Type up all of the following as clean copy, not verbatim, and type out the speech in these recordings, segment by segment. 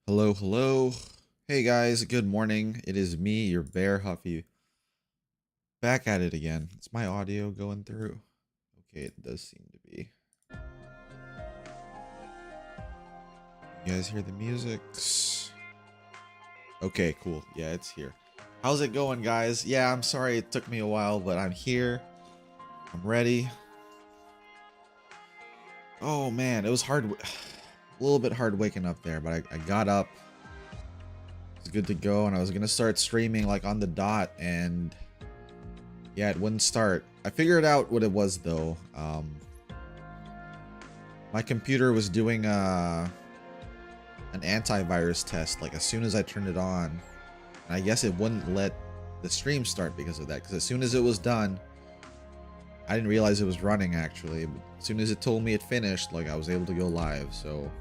Hello, hello. Hey guys, good morning. It is me, your bear Huffy. Back at it again. Is my audio going through? Okay, it does seem to be. You guys hear the music? Okay, cool. Yeah, it's here. How's it going, guys? Yeah, I'm sorry it took me a while, but I'm here. I'm ready. Oh man, it was hard. A little bit hard waking up there, but I got up. It's good to go, and I was gonna start streaming like on the dot, and yeah, it wouldn't start. I figured out what it was though. My computer was doing an antivirus test like as soon as I turned it on. And I guess it wouldn't let the stream start because of that. Because as soon as it was done, I didn't realize it was running actually. But as soon as it told me it finished, like I was able to go live. So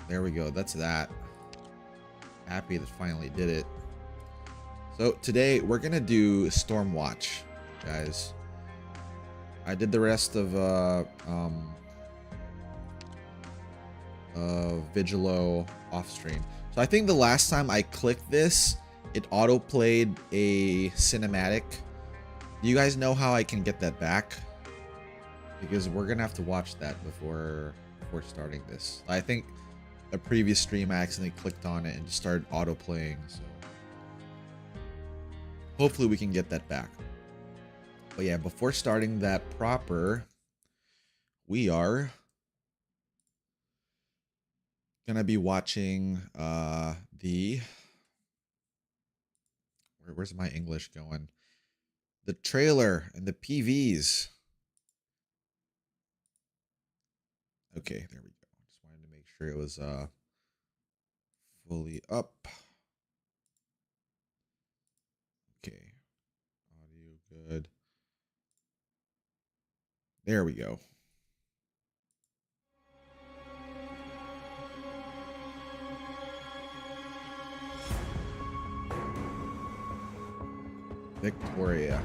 there we go. That's that. Happy that finally did it. So today we're gonna do Stormwatch, guys. I did the rest of Vigilo off stream. So I think the last time I clicked this, it auto played a cinematic. Do you guys know how I can get that back? Because we're gonna have to watch that before starting this. I think a previous stream I accidentally clicked on it and just started auto playing. So hopefully we can get that back. But yeah, before starting that proper, we are gonna be watching where's my English going? The trailer and the PVs. Okay, there we go. Just wanted to make sure it was fully up. Okay. Audio good. There we go. Victoria.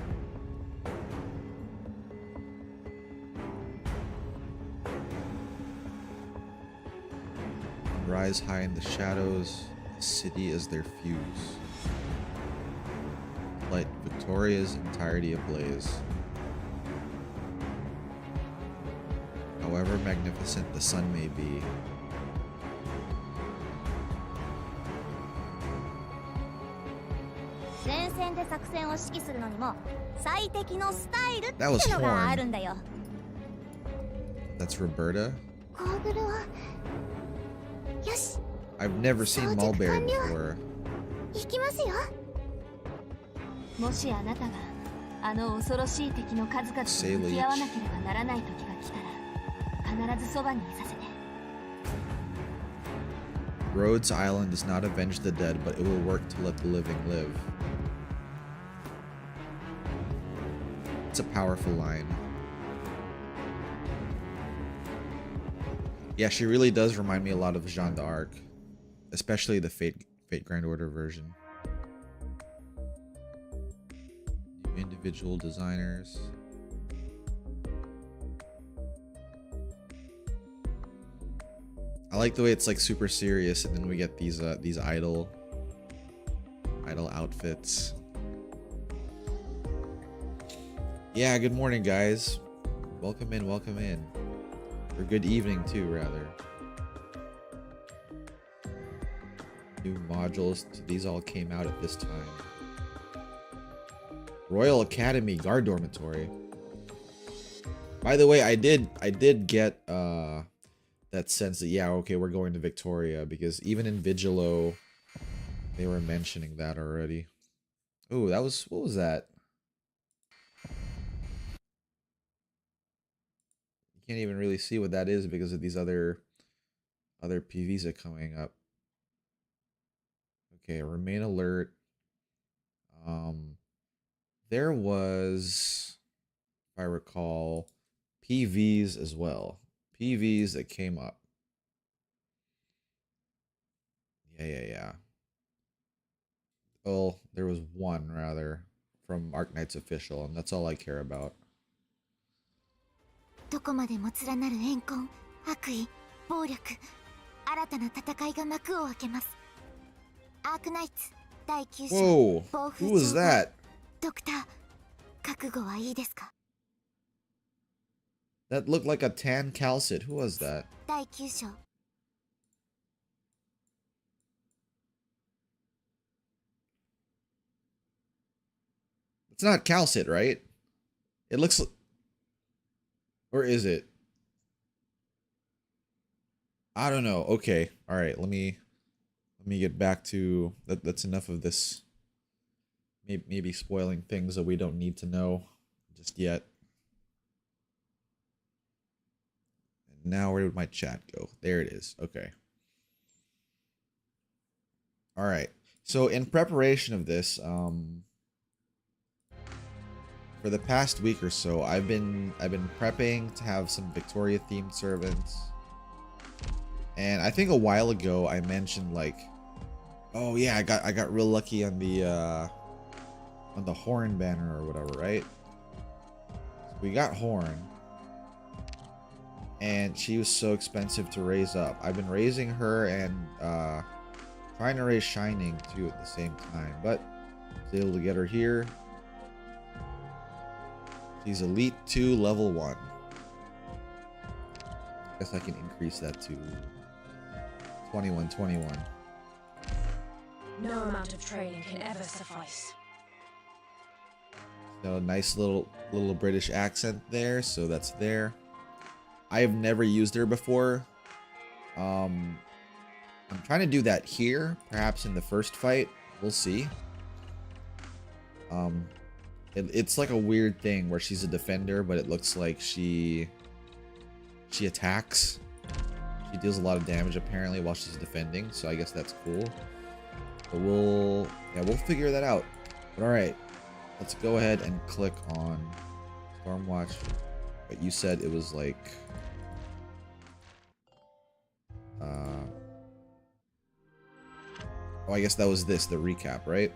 Rise high in the shadows, the city is their fuse. Light Victoria's entirety ablaze. However magnificent the sun may be, that was Horn. That's Roberta. I've never seen Mulberry before. Rhodes Island does not avenge the dead, but it will work to let the living live. It's a powerful line. Yeah, she really does remind me a lot of Jeanne d'Arc, especially the Fate Grand Order version. Individual designers. I like the way it's like super serious, and then we get these idol outfits. Yeah, good morning, guys. Welcome in, welcome in. Or good evening too, rather. New modules. These all came out at this time. Royal Academy Guard Dormitory. By the way, I did get that sense that yeah, okay, we're going to Victoria, because even in Vigilo they were mentioning that already. Oh, that was, what was that? You can't even really see what that is because of these other PVs are coming up. Okay, remain alert. There was, if I recall, PVs as well. PVs that came up. Yeah. Well, there was one rather from Arknights official, and that's all I care about. どこまでも連なる怨恨、悪意、暴力、Whoa, who was that? That looked like a tan calcit. Who was that? It's not calcit, right? It looks... Or is it? I don't know. Okay. All right. Let me get back to that. That's enough of this. Maybe spoiling things that we don't need to know just yet. And now where did my chat go? There it is. Okay. All right. So in preparation of this, for the past week or so, I've been prepping to have some Victoria themed servants. And I think a while ago I mentioned like, oh yeah, I got real lucky on the Horn banner or whatever, right? So we got Horn. And she was so expensive to raise up. I've been raising her and trying to raise Shining too at the same time, but I was able to get her here. She's Elite 2, Level 1. I guess I can increase that to 21. No amount of training can ever suffice. So nice little British accent there, so that's there. I have never used her before. I'm trying to do that here, perhaps in the first fight. We'll see. It's like a weird thing where she's a defender, but it looks like she attacks. She deals a lot of damage apparently while she's defending, so I guess that's cool. But we'll figure that out. But all right, let's go ahead and click on Stormwatch. But you said it was like oh, I guess that was the recap, right?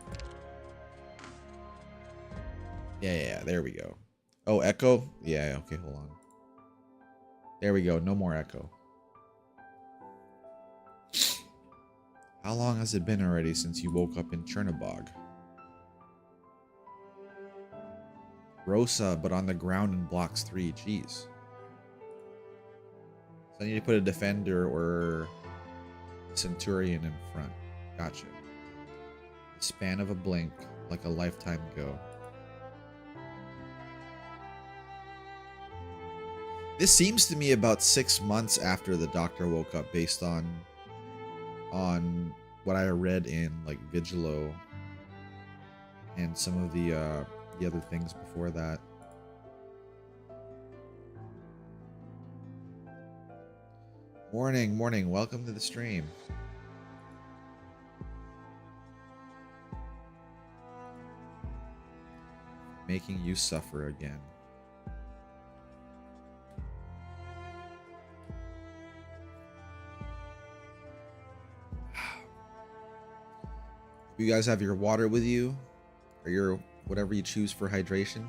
Yeah, there we go. Oh, echo? Yeah, okay, hold on. There we go, no more echo. How long has it been already since you woke up in Chernobog? Rosa, but on the ground in blocks 3. Jeez. So I need to put a defender or Centurion in front. Gotcha. The span of a blink, like a lifetime ago. This seems to me about 6 months after the doctor woke up, based on what I read in like Vigilo and some of the other things before that. Morning. Welcome to the stream. Making you suffer again. You guys have your water with you, or your whatever you choose for hydration.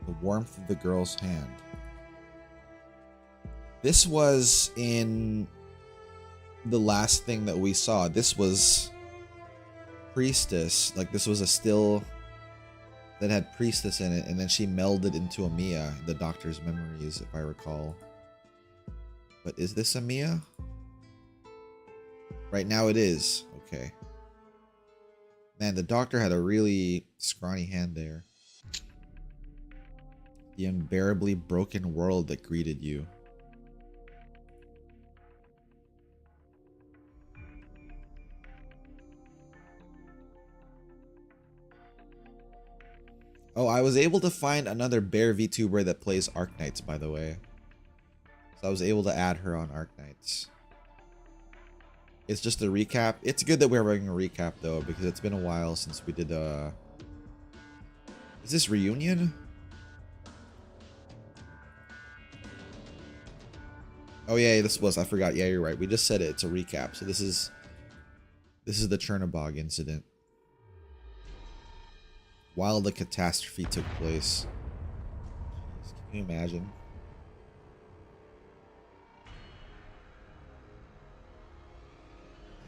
The warmth of the girl's hand. This was in the last thing that we saw. This was Priestess. Like, this was a still that had Priestess in it, and then she melded into a Mia, the doctor's memories, if I recall. But is this a Mia? Right now it is. Okay. Man, the doctor had a really scrawny hand there. The unbearably broken world that greeted you. Oh, I was able to find another Bear VTuber that plays Arknights, by the way. So I was able to add her on Arknights. It's just a recap. It's good that we're running a recap though, because it's been a while since we did is this reunion? Oh yeah, this was, I forgot. Yeah, you're right. We just said it. It's a recap. So this is the Chernobog incident. While the catastrophe took place. Can you imagine?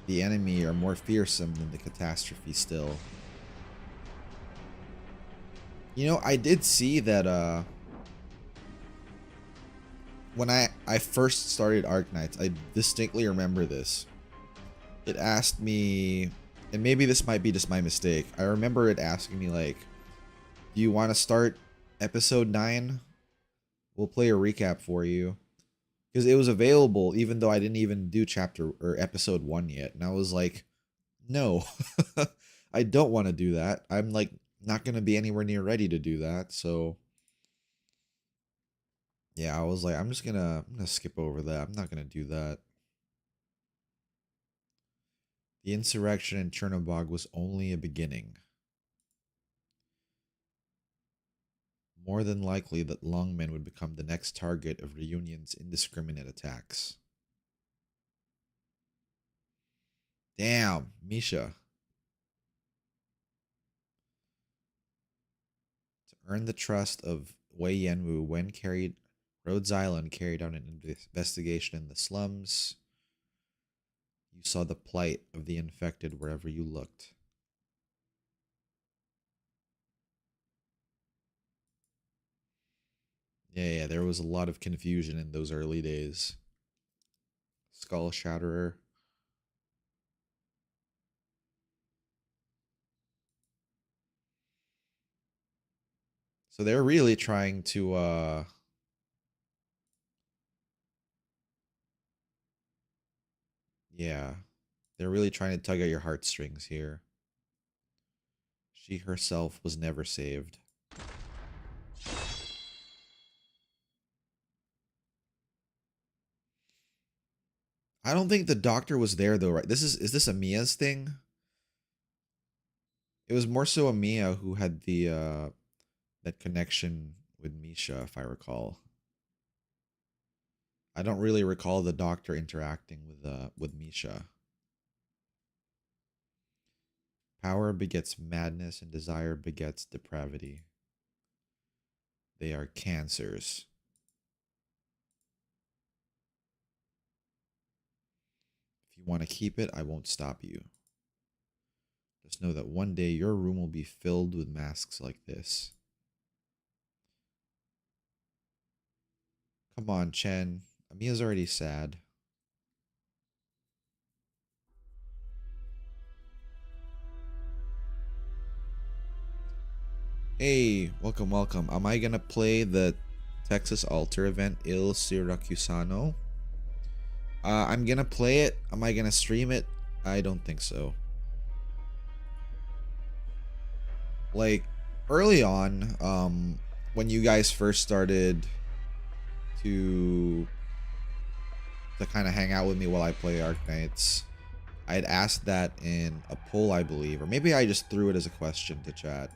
the enemy are more fearsome than the catastrophe still. You know, I did see that when I first started Arknights, I distinctly remember this. It asked me, and maybe this might be just my mistake. I remember it asking me like, do you want to start episode 9? We'll play a recap for you. Because it was available even though I didn't even do chapter or episode 1 yet. And I was like, no, I don't want to do that. I'm like not going to be anywhere near ready to do that. So yeah, I was like, I'm gonna skip over that. I'm not going to do that. The insurrection in Chernobog was only a beginning. More than likely that Longmen would become the next target of Reunion's indiscriminate attacks. Damn, Misha. To earn the trust of Wei Yanwu, when Rhodes Island carried out an investigation in the slums. You saw the plight of the infected wherever you looked. Yeah, there was a lot of confusion in those early days. Skull Shatterer. So they're really trying to yeah. They're really trying to tug at your heartstrings here. She herself was never saved. I don't think the doctor was there though, right? Is this Amiya's thing? It was more so Amiya who had the that connection with Misha, if I recall. I don't really recall the doctor interacting with Misha. Power begets madness and desire begets depravity. They are cancers. If you want to keep it, I won't stop you. Just know that one day your room will be filled with masks like this. Come on, Chen. Amiya's already sad. Hey, welcome, welcome. Am I gonna play the Texas Altar event Il Syracusano? I'm gonna play it. Am I gonna stream it? I don't think so. Like, early on, when you guys first started to kind of hang out with me while I play Arknights, I had asked that in a poll, I believe, or maybe I just threw it as a question to chat.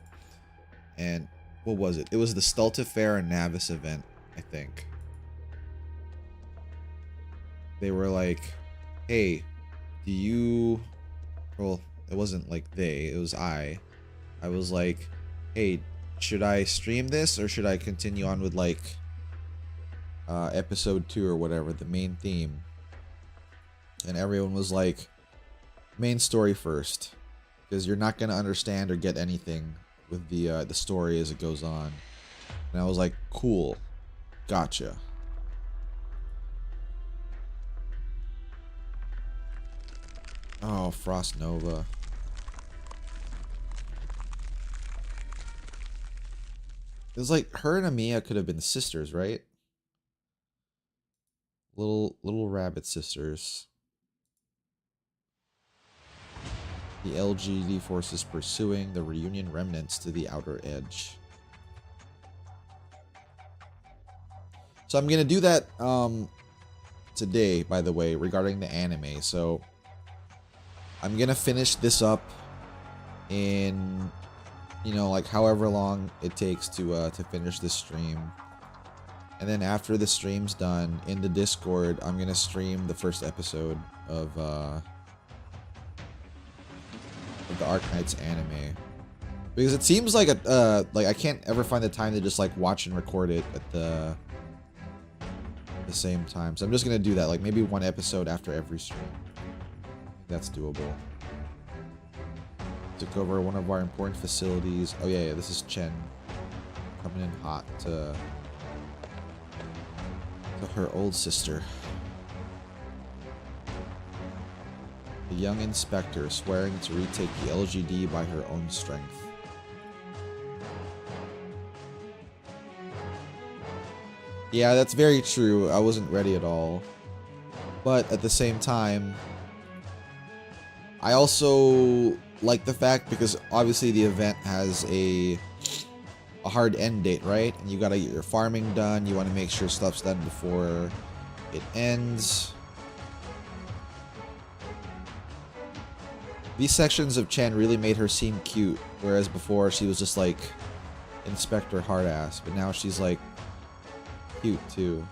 And what was it? It was the Stultifer and Navis event, I think. They were like, hey, do you... Well, it wasn't like they, it was I. I was like, hey, should I stream this or should I continue on with like episode 2 or whatever, the main theme? And everyone was like, main story first, because you're not gonna understand or get anything with the story as it goes on. And I was like, cool, gotcha. Oh, Frost Nova. It was like her and Amiya could have been sisters, right? Little rabbit sisters. The LGD forces pursuing the Reunion remnants to the outer edge. So I'm gonna do that today, by the way, regarding the anime. So I'm gonna finish this up in, you know, like however long it takes to finish this stream. And then after the stream's done, in the Discord, I'm gonna stream the first episode of the Arknights anime, because it seems like like I can't ever find the time to just like watch and record it at the same time. So I'm just gonna do that, like maybe one episode after every stream. that's doable. Took over one of our important facilities. Oh yeah, this is Chen coming in hot to her old sister. The young inspector swearing to retake the LGD by her own strength. Yeah, that's very true. I wasn't ready at all. But at the same time, I also like the fact because obviously the event has a hard end date, right? And you gotta get your farming done. You want to make sure stuff's done before it ends. These sections of Chen really made her seem cute, whereas before she was just like Inspector Hardass, but now she's like cute too.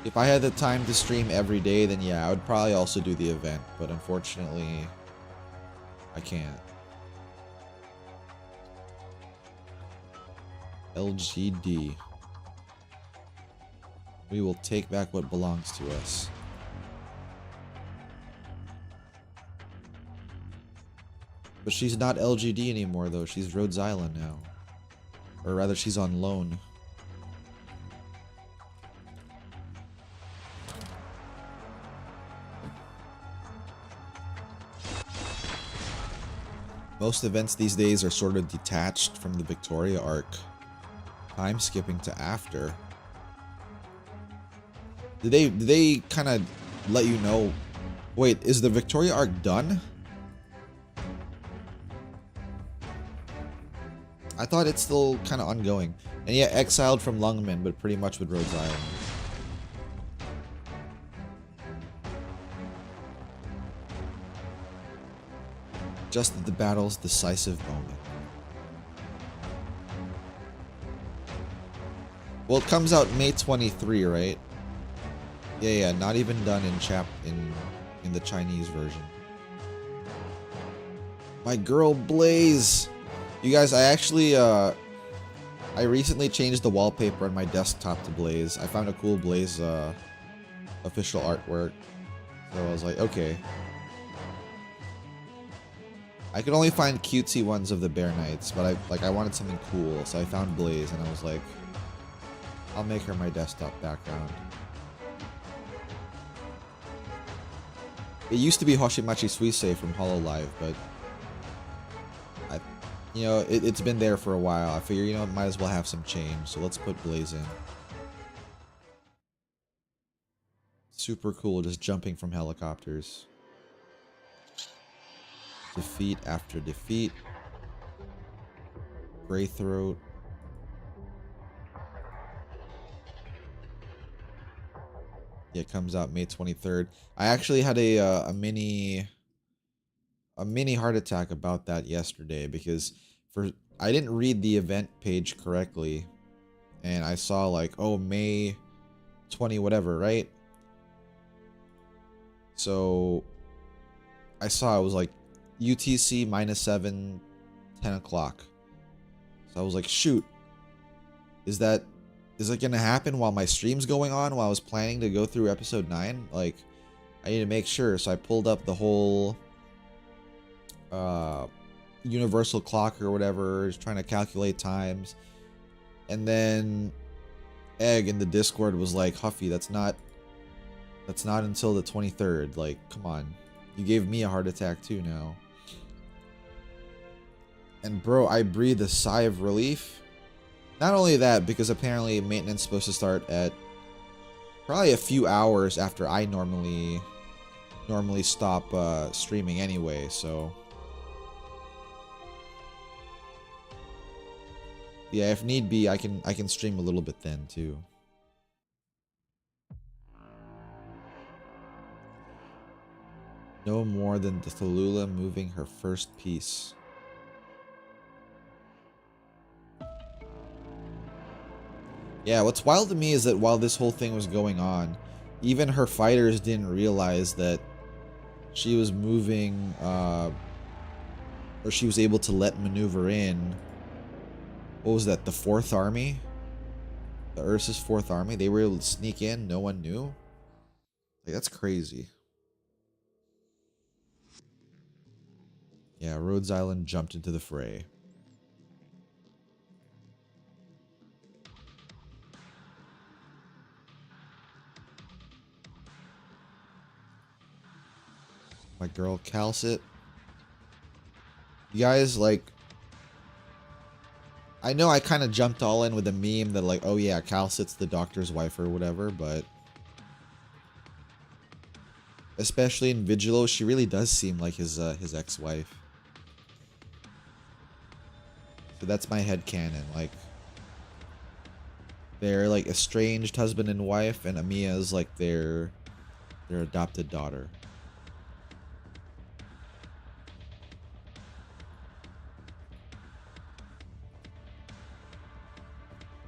If I had the time to stream every day, then yeah, I would probably also do the event, but unfortunately, I can't. LGD. We will take back what belongs to us. But she's not LGD anymore, though. She's Rhodes Island now. Or rather, she's on loan. Most events these days are sort of detached from the Victoria arc. Time skipping to after. Did they kind of let you know? Wait, is the Victoria arc done? I thought it's still kind of ongoing. And yeah, exiled from Lungmen, but pretty much with Rhodes Island. Just at the battle's decisive moment. Well, it comes out May 23, right? Yeah, not even done in the Chinese version. My girl Blaze. You guys, I actually I recently changed the wallpaper on my desktop to Blaze. I found a cool Blaze official artwork. So I was like, okay. I could only find cutesy ones of the Bearknights, but I wanted something cool, so I found Blaze and I was like, I'll make her my desktop background. It used to be Hoshimachi Suisei from Hololive, but you know, it's been there for a while. I figure, you know, it might as well have some change, so let's put Blaze in. Super cool, just jumping from helicopters. Defeat after defeat. Greythroat. Yeah, it comes out May 23rd. I actually had a mini heart attack about that yesterday because I didn't read the event page correctly, and I saw like, oh, May 20 whatever, right? So I saw it was like UTC -7, 10 o'clock. So I was like, shoot, is it gonna happen while my stream's going on, while I was planning to go through episode 9? Like, I need to make sure. So I pulled up the whole universal clock or whatever, just trying to calculate times. And then Egg in the Discord was like, Huffy, that's not until the 23rd. Like, come on. You gave me a heart attack too now. And bro, I breathed a sigh of relief. Not only that, because apparently maintenance is supposed to start at probably a few hours after I normally stop streaming anyway, so yeah, if need be, I can stream a little bit then too. No more than the Thalula moving her first piece. Yeah, what's wild to me is that while this whole thing was going on, even her fighters didn't realize that she was moving, or she was able to let maneuver in. What was that, the 4th Army? The Ursa's 4th Army, they were able to sneak in, no one knew? Like, that's crazy. Yeah, Rhodes Island jumped into the fray. My girl Calcit. You guys, like... I know I kind of jumped all in with the meme that, like, oh yeah, Calcit's the doctor's wife or whatever, but... especially in Vigilo, she really does seem like his ex-wife. So that's my headcanon, like... they're, like, estranged husband and wife, and Amiya is, like, their adopted daughter.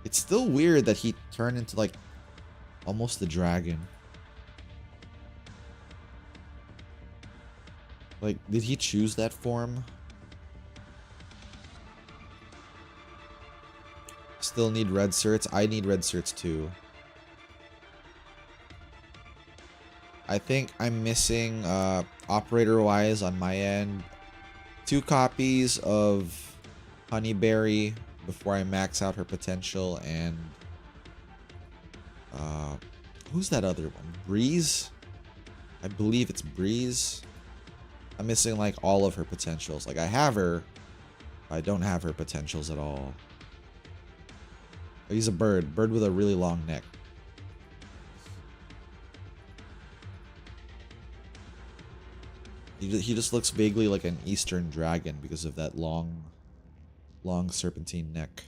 It's still weird that he turned into, like, almost a dragon. Like, did he choose that form? Still need red certs. I need red certs too. I think I'm missing, operator-wise on my end, 2 copies of Honeyberry before I max out her potential, and who's that other one? Breeze? I believe it's Breeze. I'm missing like all of her potentials. Like I have her, I don't have her potentials at all. Oh, he's a bird with a really long neck. He just looks vaguely like an eastern dragon because of that long serpentine neck.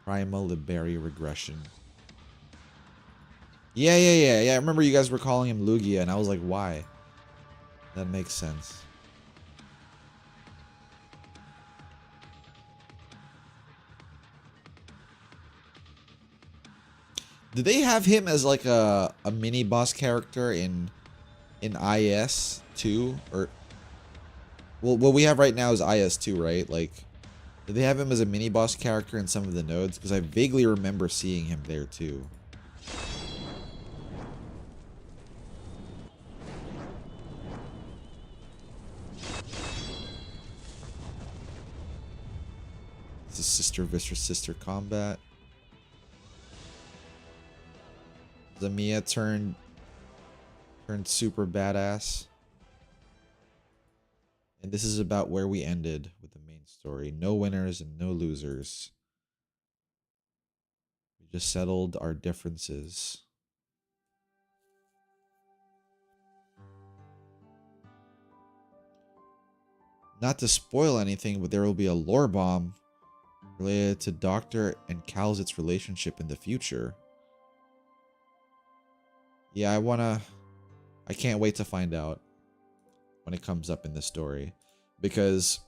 Primal Liberi regression. Yeah. I remember you guys were calling him Lugia, and I was like, why? That makes sense. Did they have him as like a mini boss character in IS 2 or well, what we have right now is IS 2, right? Like, did they have him as a mini boss character in some of the nodes? Because I vaguely remember seeing him there too. This is sister versus sister combat. Zamiya turned super badass. And this is about where we ended with the main story. No winners and no losers. We just settled our differences. Not to spoil anything, but there will be a lore bomb related to Doctor and Calcit's relationship in the future. Yeah, I can't wait to find out when it comes up in the story, because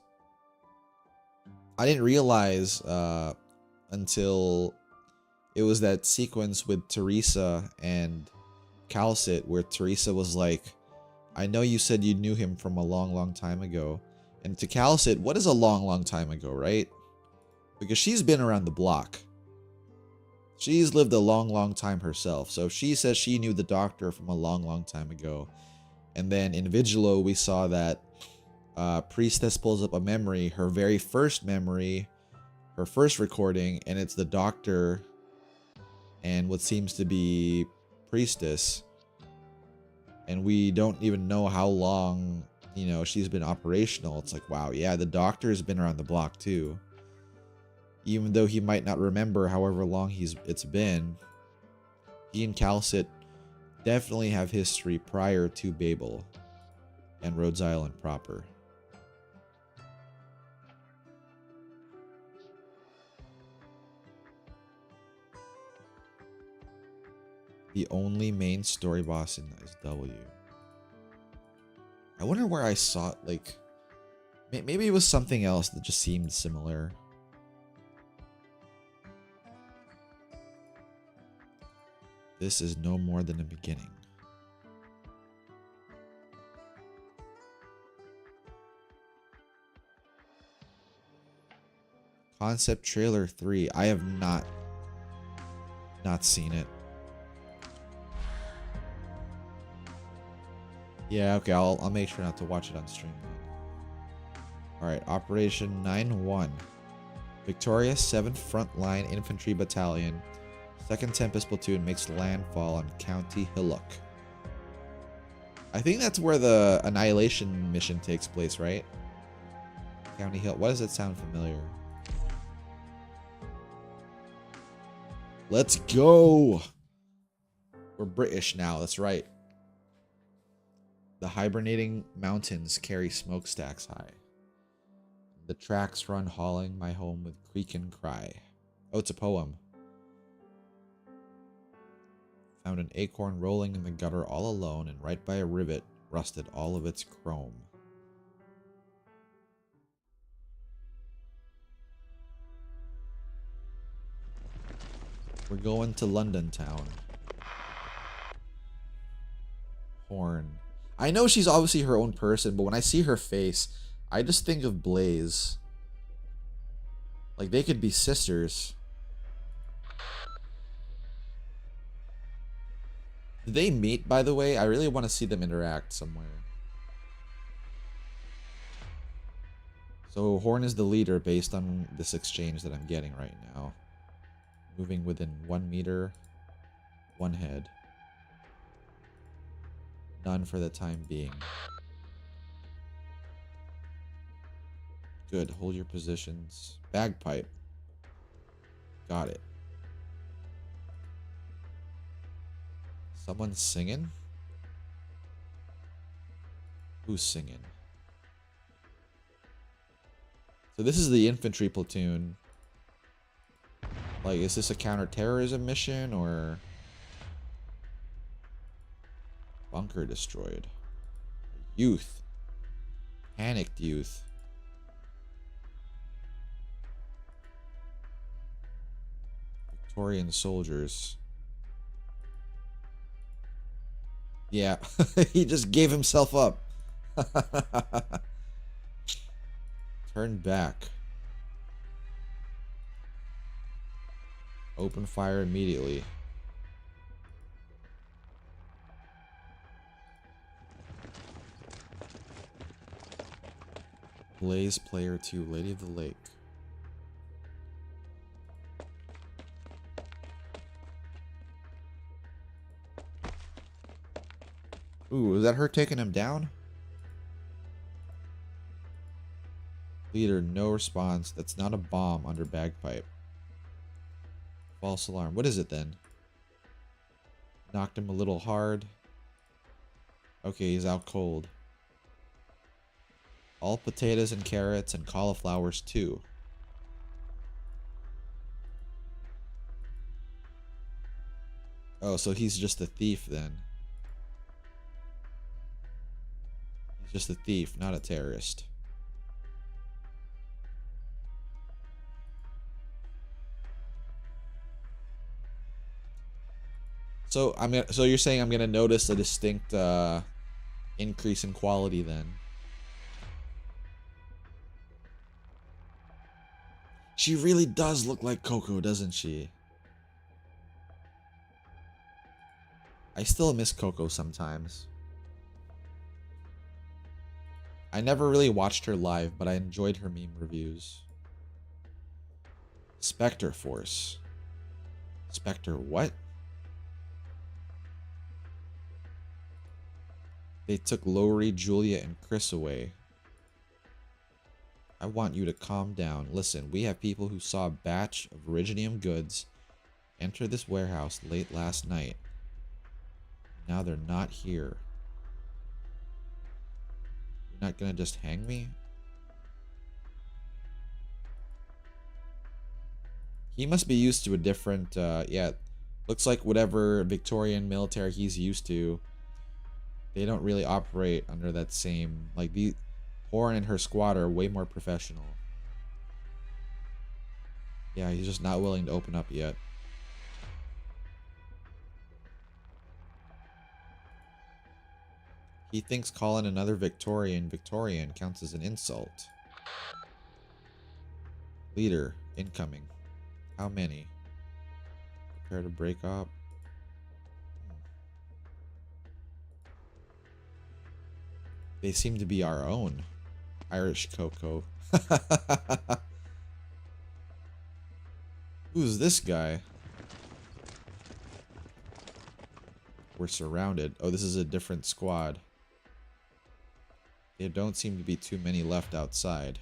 I didn't realize until it was that sequence with Teresa and Calcit where Teresa was like, I know you said you knew him from a long time ago. And to Calcit, what is a long time ago, right? Because she's been around the block. She's lived a long time herself. So if she says she knew the Doctor from a long time ago, and then in Vigilo we saw that Priestess pulls up a memory, her very first memory, her first recording, and it's the Doctor and what seems to be Priestess. And we don't even know how long, you know, she's been operational. It's like, wow, yeah, the Doctor has been around the block too. Even though he might not remember however long it's been, he and Calcit definitely have history prior to Babel and Rhodes Island proper. The only main story boss in SW. I wonder where I saw it, like, maybe it was something else that just seemed similar. This is no more than a beginning. Concept trailer 3. I have not seen it. Yeah, okay, I'll make sure not to watch it on stream. Alright, Operation 9-1. Victoria 7th Frontline Infantry Battalion, 2nd Tempest Platoon makes landfall on County Hillock. I think that's where the Annihilation mission takes place, right? County Hill. Why does it sound familiar? Let's go! We're British now, that's right. The hibernating mountains carry smokestacks high. The tracks run hauling my home with creak and cry. Oh, it's a poem. Found an acorn rolling in the gutter all alone, and right by a rivet rusted all of its chrome. We're going to London town. Horn. I know she's obviously her own person, but when I see her face, I just think of Blaze. Like, they could be sisters. Did they meet, by the way? I really want to see them interact somewhere. So, Horn is the leader based on this exchange that I'm getting right now. Moving within 1 meter. 1 head. None for the time being. Good. Hold your positions. Bagpipe. Got it. Someone's singing? Who's singing? So this is the infantry platoon. Like, is this a counterterrorism mission or... Bunker destroyed. Youth. Panicked youth. Victorian soldiers. Yeah, he just gave himself up. Turn back. Open fire immediately. Blaze player 2, Lady of the Lake. Ooh, is that her taking him down? Leader, no response. That's not a bomb under bagpipe. False alarm. What is it then? Knocked him a little hard. Okay, he's out cold. All potatoes and carrots and cauliflowers too. Oh, so he's just a thief then. He's just a thief, not a terrorist. So so you're saying I'm gonna notice a distinct increase in quality then? She really does look like Coco, doesn't she? I still miss Coco sometimes. I never really watched her live, but I enjoyed her meme reviews. Spectre Force. Spectre what? They took Lowry, Julia, and Chris away. I want you to calm down. Listen, we have people who saw a batch of Originium goods enter this warehouse late last night. Now they're not here. You're not gonna just hang me? He must be used to a different, yeah, looks like whatever Victorian military he's used to, they don't really operate under that same, like, the Horn and her squad are way more professional. Yeah, he's just not willing to open up yet. He thinks calling another Victorian counts as an insult. Leader incoming. How many? Prepare to break up. They seem to be our own. Irish Cocoa. Who's this guy? We're surrounded. Oh, this is a different squad. There don't seem to be too many left outside.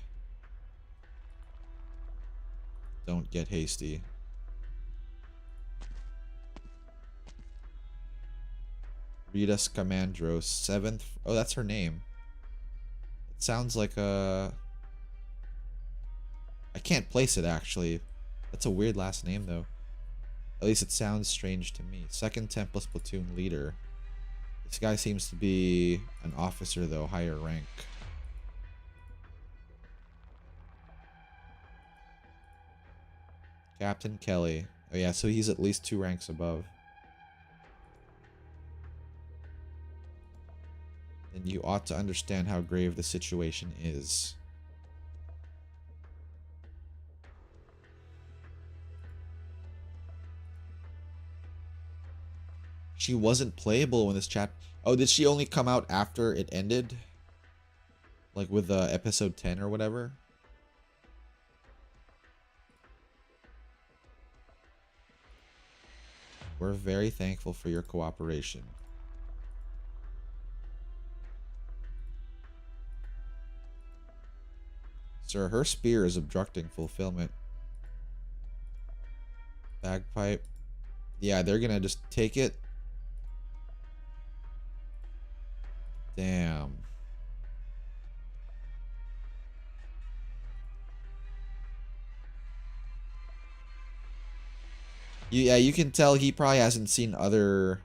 Don't get hasty. Rita Scamandros, 7th. Oh, that's her name. It sounds like a... I can't place it, actually. That's a weird last name, though. At least it sounds strange to me. 2nd Tempest Platoon Leader. This guy seems to be an officer, though, higher rank. Captain Kelly. Oh, yeah, so he's at least 2 ranks above. And you ought to understand how grave the situation is. She wasn't playable when this chapter... Oh, did she only come out after it ended? Like with episode 10 or whatever? We're very thankful for your cooperation. Sir, her spear is obstructing fulfillment. Bagpipe. Yeah, they're gonna just take it. Damn. Yeah, you can tell he probably hasn't seen other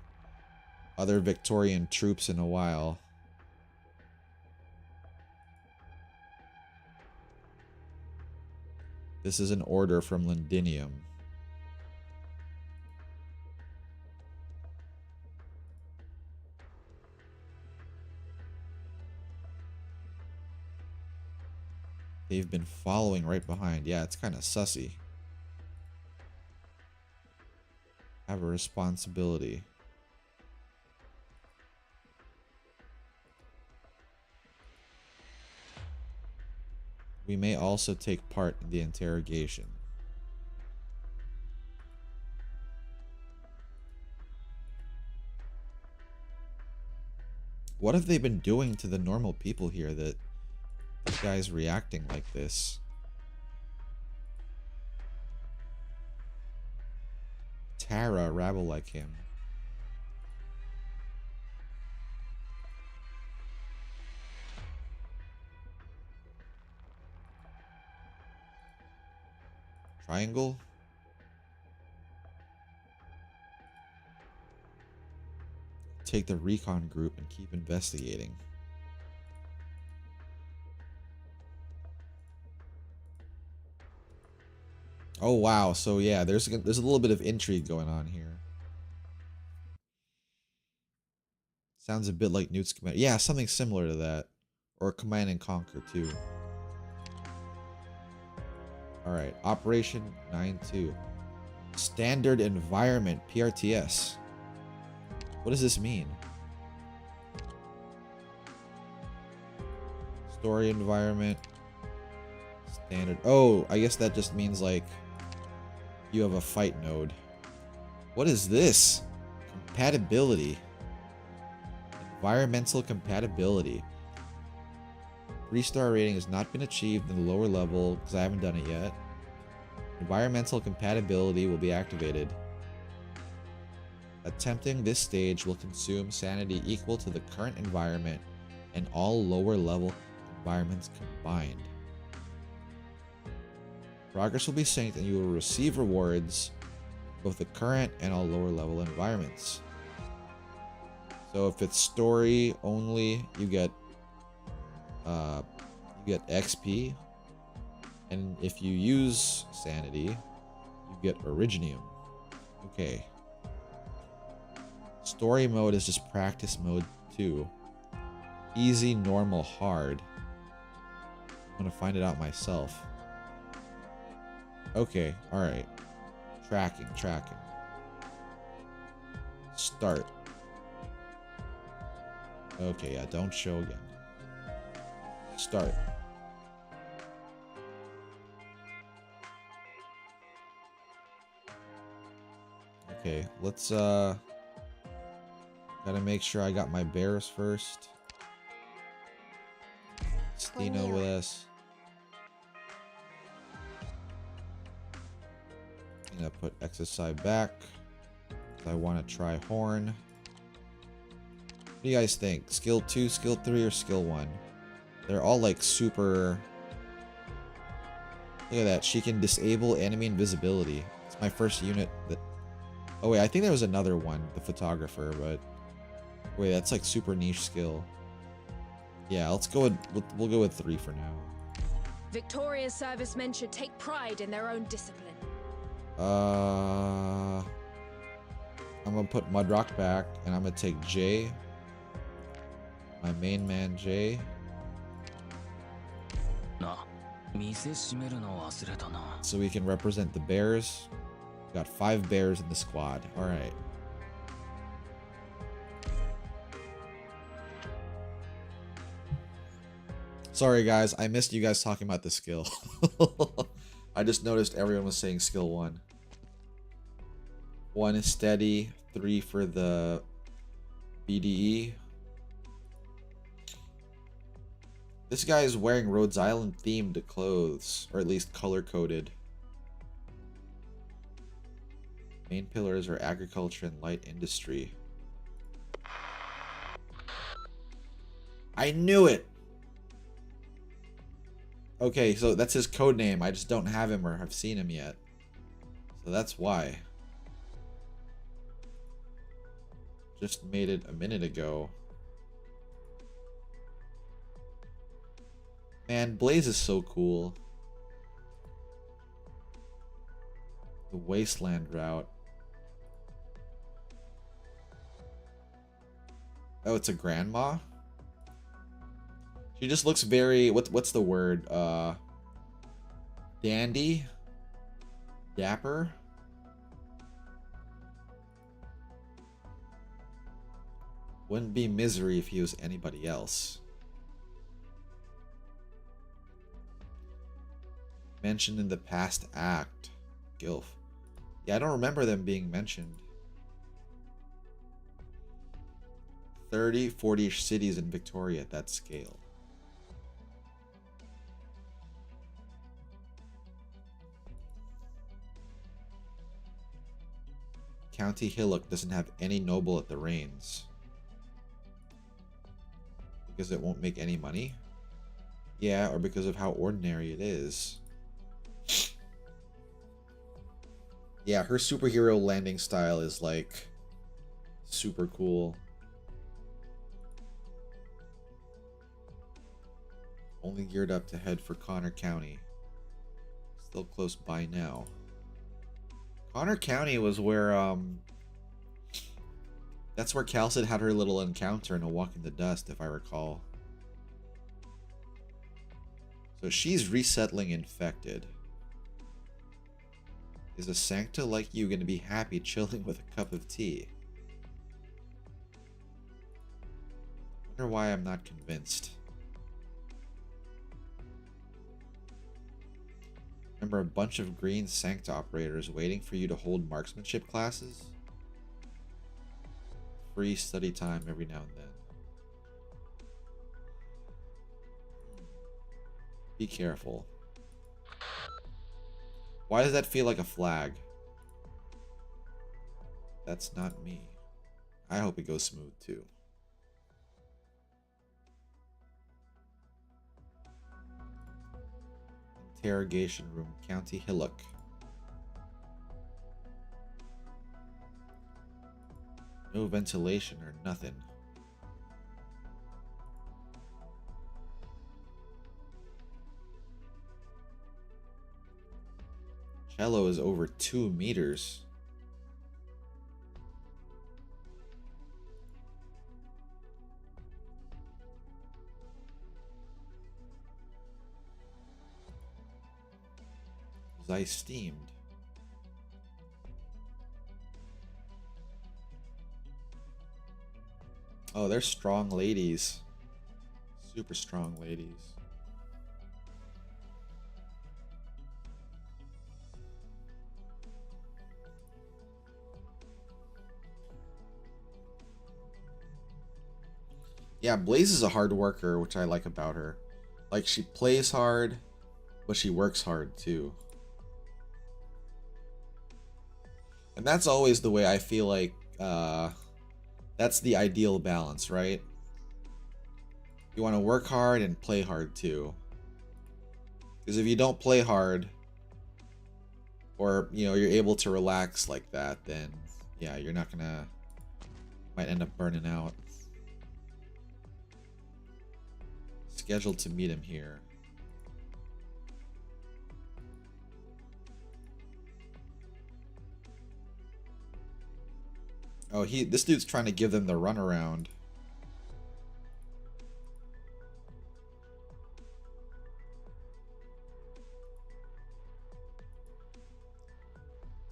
Victorian troops in a while. This is an order from Londinium. They've been following right behind. Yeah, it's kind of sussy. Have a responsibility. We may also take part in the interrogation. What have they been doing to the normal people here that this guy's reacting like this? Tara, rabble like him. Triangle? Take the recon group and keep investigating. Oh wow, so yeah, there's a little bit of intrigue going on here. Sounds a bit like Newt's Command. Yeah, something similar to that. Or Command and Conquer too. Alright, Operation 9-2. Standard Environment, PRTS. What does this mean? Story environment. Standard. Oh, I guess that just means like you have a fight node. What is this? Compatibility. Environmental compatibility. 3-star rating has not been achieved in the lower level because I haven't done it yet. Environmental compatibility will be activated. Attempting this stage will consume sanity equal to the current environment and all lower level environments combined. Progress will be synced and you will receive rewards both the current and all lower level environments. So if it's story only, you get XP, and if you use sanity, you get originium. Okay. Story mode is just practice mode 2. Easy, normal, hard. I'm gonna find it out myself. Okay, alright. Tracking. Start. Okay, yeah, don't show again. Start. Okay, let's gotta make sure I got my bears first. Stino with us. I'm gonna put exercise back. I want to try horn. What do you guys think? Skill 2, skill 3, or skill 1? They're all like super... Look at that. She can disable enemy invisibility. It's my first unit that... Oh wait, I think there was another one, the photographer, but... Wait, that's like super niche skill. Yeah, let's go with... We'll go with 3 for now. Victoria's servicemen should take pride in their own discipline. I'm gonna put Mudrock back, and I'm gonna take Jay. My main man, Jay. So we can represent the bears. Got 5 bears in the squad. Alright. Sorry guys, I missed you guys talking about the skill. I just noticed everyone was saying skill 1. 1 is steady, 3 for the BDE. This guy is wearing Rhode Island themed clothes, or at least color coded. Main pillars are agriculture and light industry. I knew it! Okay, so that's his code name. I just don't have him or have seen him yet. So that's why. Just made it a minute ago. Man, Blaze is so cool. The Wasteland route. Oh, it's a grandma? She just looks very... What's the word? Dandy? Dapper? Wouldn't be Misery if he was anybody else. Mentioned in the past act. Gilf. Yeah, I don't remember them being mentioned. 30, 40-ish cities in Victoria at that scale. County Hillock doesn't have any noble at the reins. Because it won't make any money? Yeah, or because of how ordinary it is. Yeah, her superhero landing style is like super cool. Only geared up to head for Connor County. Still close by now. Connor County was where that's where Calcid had her little encounter in A Walk in the Dust, if I recall. So she's resettling infected. Is a Sancta like you gonna be happy chilling with a cup of tea? Wonder why I'm not convinced. Remember a bunch of green Sancta operators waiting for you to hold marksmanship classes? Free study time every now and then. Be careful. Why does that feel like a flag? That's not me. I hope it goes smooth too. Interrogation room, County Hillock. No ventilation or nothing. Cello is over 2 meters. I steamed. Oh, they're strong ladies. Super strong ladies. Yeah, Blaze is a hard worker, which I like about her. Like, she plays hard, but she works hard too. And that's always the way I feel like that's the ideal balance, right? You want to work hard and play hard too. Because if you don't play hard, or you're able to relax like that, then yeah, you're not gonna, might end up burning out. Scheduled to meet him here. Oh, this dude's trying to give them the runaround.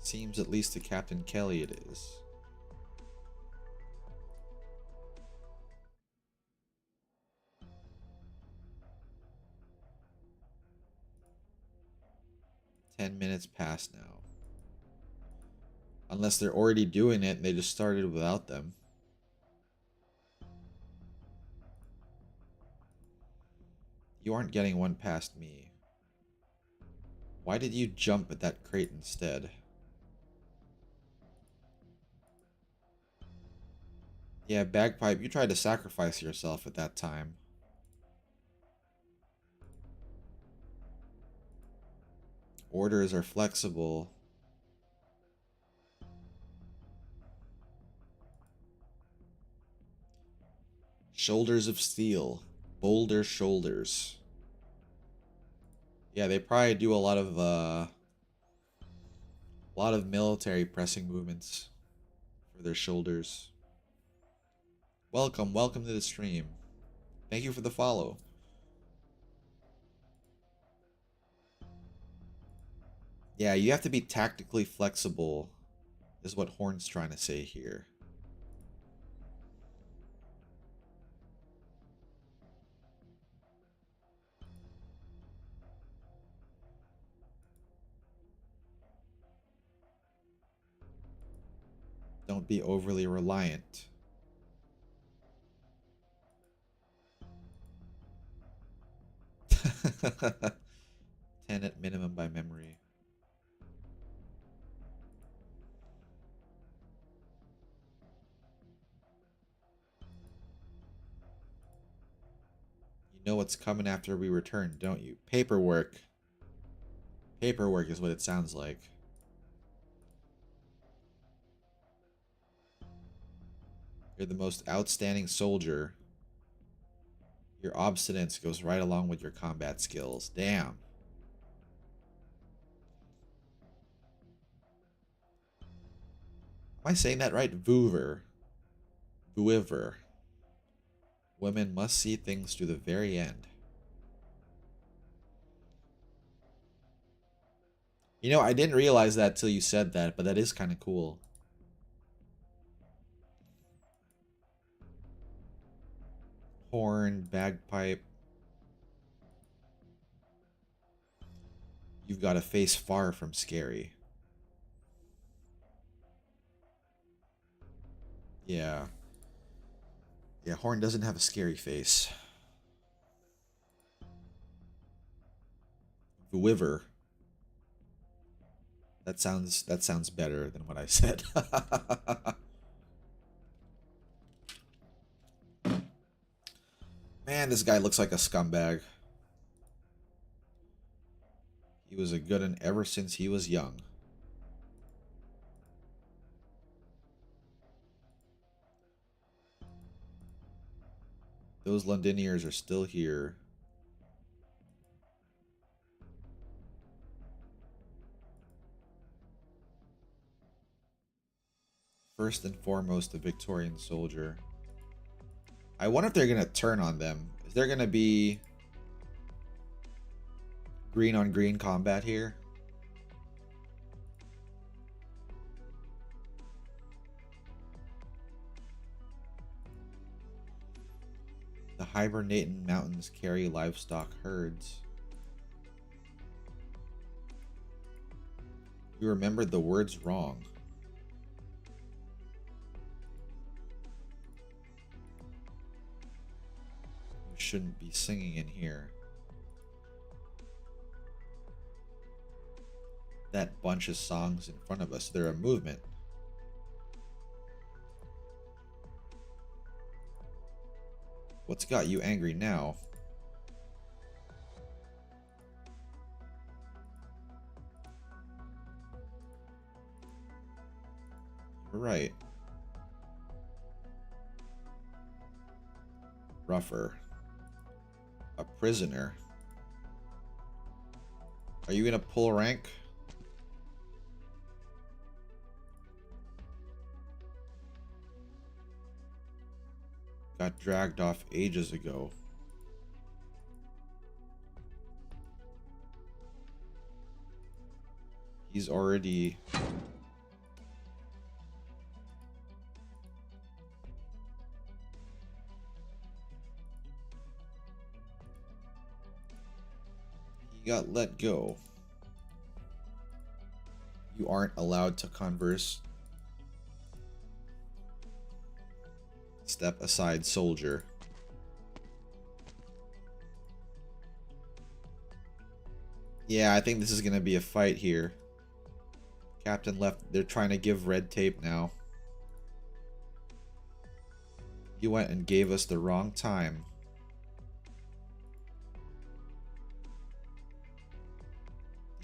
Seems at least to Captain Kelly it is. $10 past now. Unless they're already doing it and they just started without them. You aren't getting one past me. Why did you jump at that crate instead? Yeah, Bagpipe, you tried to sacrifice yourself at that time. Orders are flexible. Shoulders of steel. Boulder shoulders. Yeah, they probably do a lot of military pressing movements for their shoulders. Welcome to the stream. Thank you for the follow. Yeah, you have to be tactically flexible, is what Horn's trying to say here. Don't be overly reliant. Ten at minimum by memory. You know what's coming after we return, don't you? Paperwork. Paperwork is what it sounds like. You're the most outstanding soldier. Your obstinance goes right along with your combat skills. Damn. Am I saying that right? Voover. Voover. Women must see things to the very end. You know, I didn't realize that till you said that, but that is kind of cool. Horn, bagpipe. You've got a face far from scary. Yeah. Yeah, Horn doesn't have a scary face. Viver. That sounds better than what I said. Man, this guy looks like a scumbag. He was a good one ever since he was young. Those Londoniers are still here. First and foremost, the Victorian soldier. I wonder if they're going to turn on them. Is there going to be green on green combat here? The hibernating mountains carry livestock herds. You remembered the words wrong. You shouldn't be singing in here. That bunch of songs in front of us, they're a movement. What's got you angry now? You're right. Rougher. A prisoner. Are you gonna pull rank? Got dragged off ages ago. He's already... He got let go. You aren't allowed to converse. Step aside, soldier. Yeah, I think this is gonna be a fight here. Captain left. They're trying to give red tape now. You went and gave us the wrong time.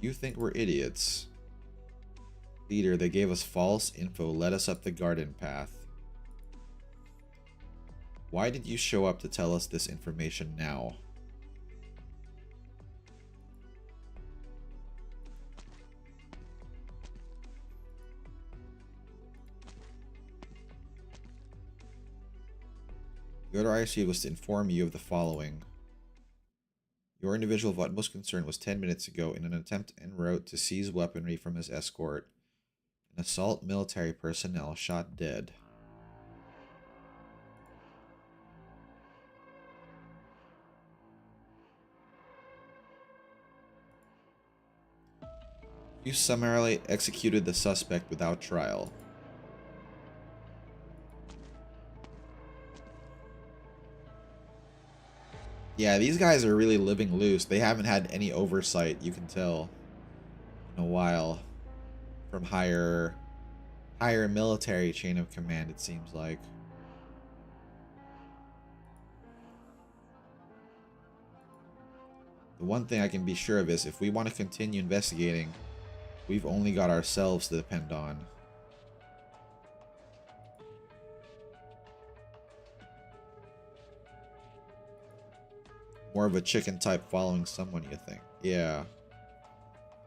You think we're idiots. Leader, they gave us false info, led us up the garden path. Why did you show up to tell us this information now? The order I received was to inform you of the following. Your individual of utmost concern was 10 minutes ago in an attempt en route to seize weaponry from his escort. An assault military personnel shot dead. You summarily executed the suspect without trial. Yeah, these guys are really living loose. They haven't had any oversight, you can tell, in a while. From higher military chain of command, it seems like. The one thing I can be sure of is if we want to continue investigating, we've only got ourselves to depend on. More of a chicken type following someone, you think? Yeah.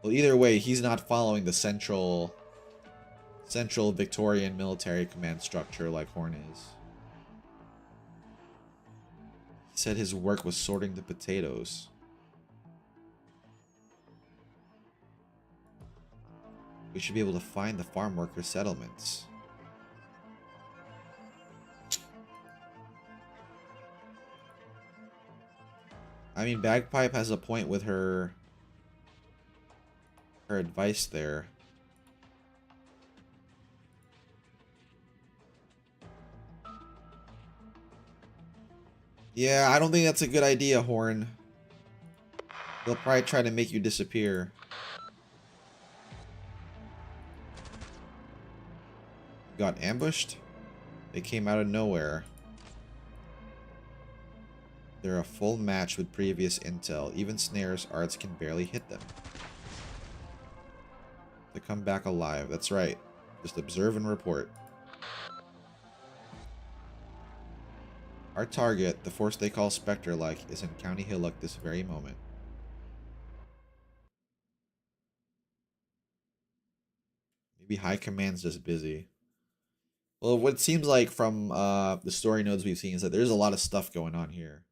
Well, either way, he's not following the central Victorian military command structure like Horn is. He said his work was sorting the potatoes. We should be able to find the farm worker settlements. I mean, Bagpipe has a point with her advice there. Yeah, I don't think that's a good idea, Horn. They'll probably try to make you disappear. Got ambushed? They came out of nowhere. They're a full match with previous intel. Even Snare's arts can barely hit them. They come back alive. That's right. Just observe and report. Our target, the force they call Spectre-like, is in County Hillock this very moment. Maybe High Command's just busy. Well, what it seems like from the story nodes we've seen is that there's a lot of stuff going on here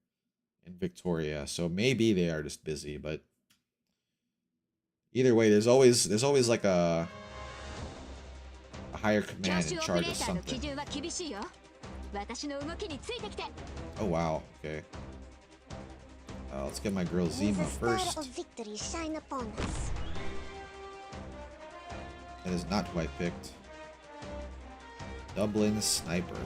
in Victoria, so maybe they are just busy. But either way, there's always like a higher command in charge of something. Oh wow, okay. Let's get my girl Zima first. That is not who I picked. Dublin Sniper.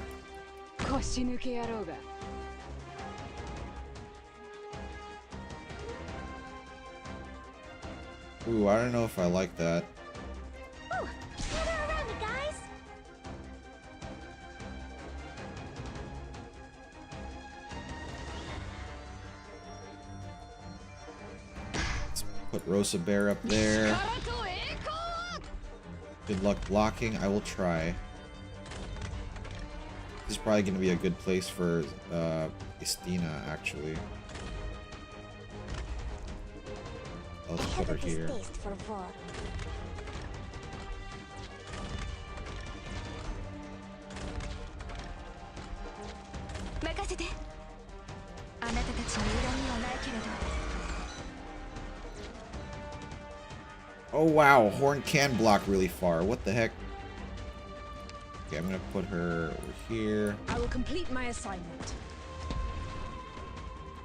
Ooh, I don't know if I like that. Let's put Rosa Bear up there. Good luck blocking. I will try. This is probably going to be a good place for Istina, actually. Let's put her here. Oh wow, Horn can block really far. What the heck? Okay, I'm gonna put her over here. I will complete my assignment.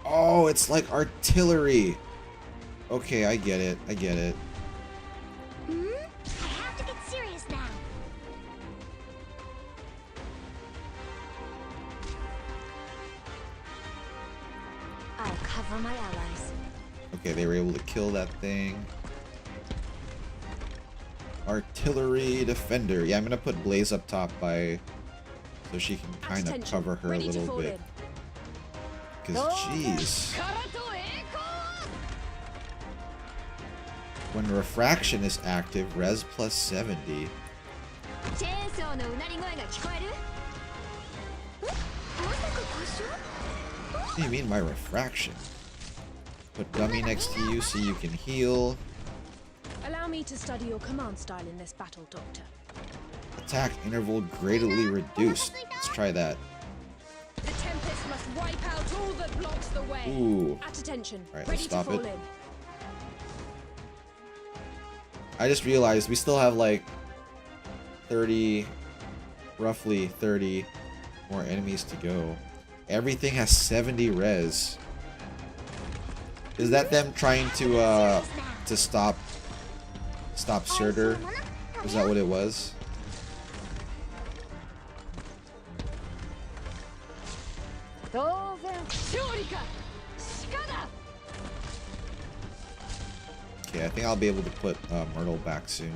Oh, it's like artillery. Okay, I get it. I get it. I have to get serious now. I'll cover my allies. Okay, they were able to kill that thing. Artillery defender. Yeah, I'm gonna put Blaze up top so she can kind of cover her a little bit. Because, jeez. When refraction is active, res plus 70. What do you mean by refraction? Put dummy next to you so you can heal. Allow me to study your command style in this battle, Doctor. Attack interval greatly reduced. Let's try that. The Tempest must wipe out all that blocks the way. Ooh. At attention. Alright, Ready let's stop to fall it. in. I just realized we still have like 30, roughly 30 more enemies to go. Everything has 70 res. Is that them trying to stop Surtur? Is that what it was? Okay, I think I'll be able to put Myrtle back soon.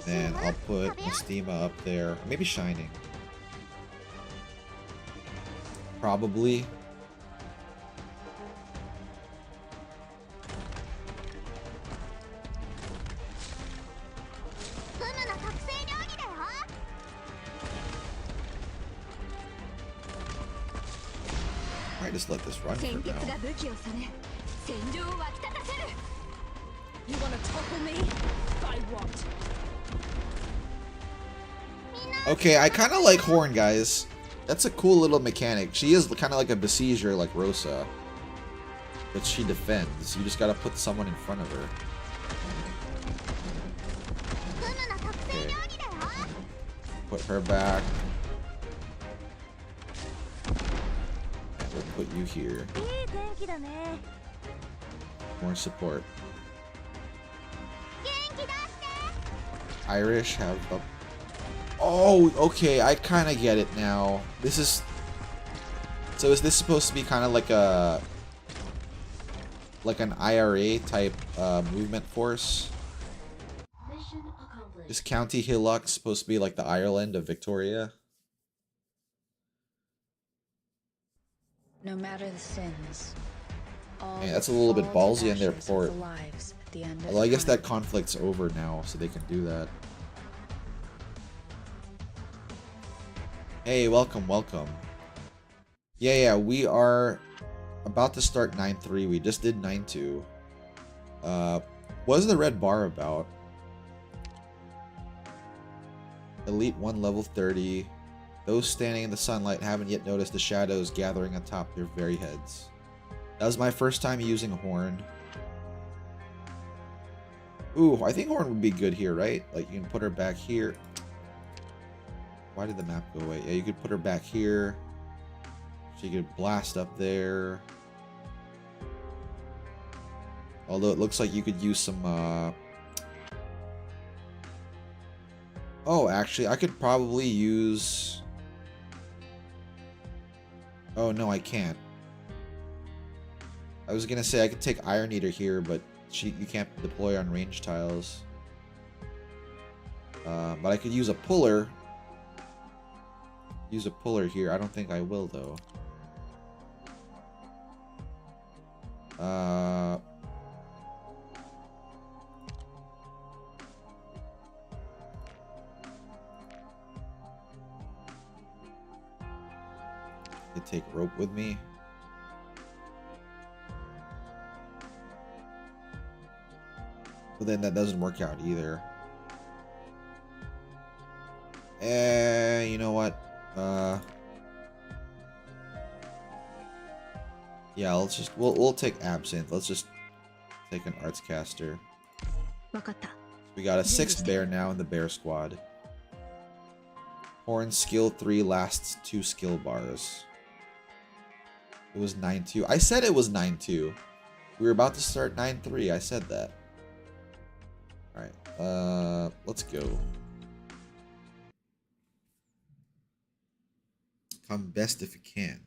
And I'll put Mystima up there. Maybe Shining. Probably. Alright, just let this run for now. You want to topple me? By what? Okay, I kind of like Horn, guys. That's a cool little mechanic. She is kind of like a besieger like Rosa. But she defends. You just gotta put someone in front of her. Okay. Put her back. And we'll put you here. More support. Irish have the... Oh, okay, I kind of get it now. This is... So is this supposed to be kind of like a... like an IRA type movement force? Is County Hillock supposed to be like the Ireland of Victoria? No matter the sins. Yeah, that's a little bit ballsy on their port. Well, I guess that conflict's over now, so they can do that. Hey, welcome, welcome. Yeah, we are about to start 9-3. We just did 9-2. What is the red bar about? Elite 1 level 30. Those standing in the sunlight haven't yet noticed the shadows gathering atop their very heads. That was my first time using Horn. Ooh, I think Horn would be good here, right? Like, you can put her back here. Why did the map go away? Yeah, you could put her back here. She could blast up there. Although it looks like you could use some, Oh, actually, I could probably use... Oh, no, I can't. I was gonna say I could take Iron Eater here, but you can't deploy on range tiles. But I could use a puller. Use a puller here. I don't think I will, though. I could take rope with me. But then that doesn't work out either. You know what? Yeah, we'll take Absinthe. Let's just take an Arts Caster. We got a 6th bear now in the bear squad. Horn skill 3 lasts 2 skill bars. It was 9-2. I said it was 9-2. We were about to start 9-3. I said that. Alright, let's go. Come best if you can.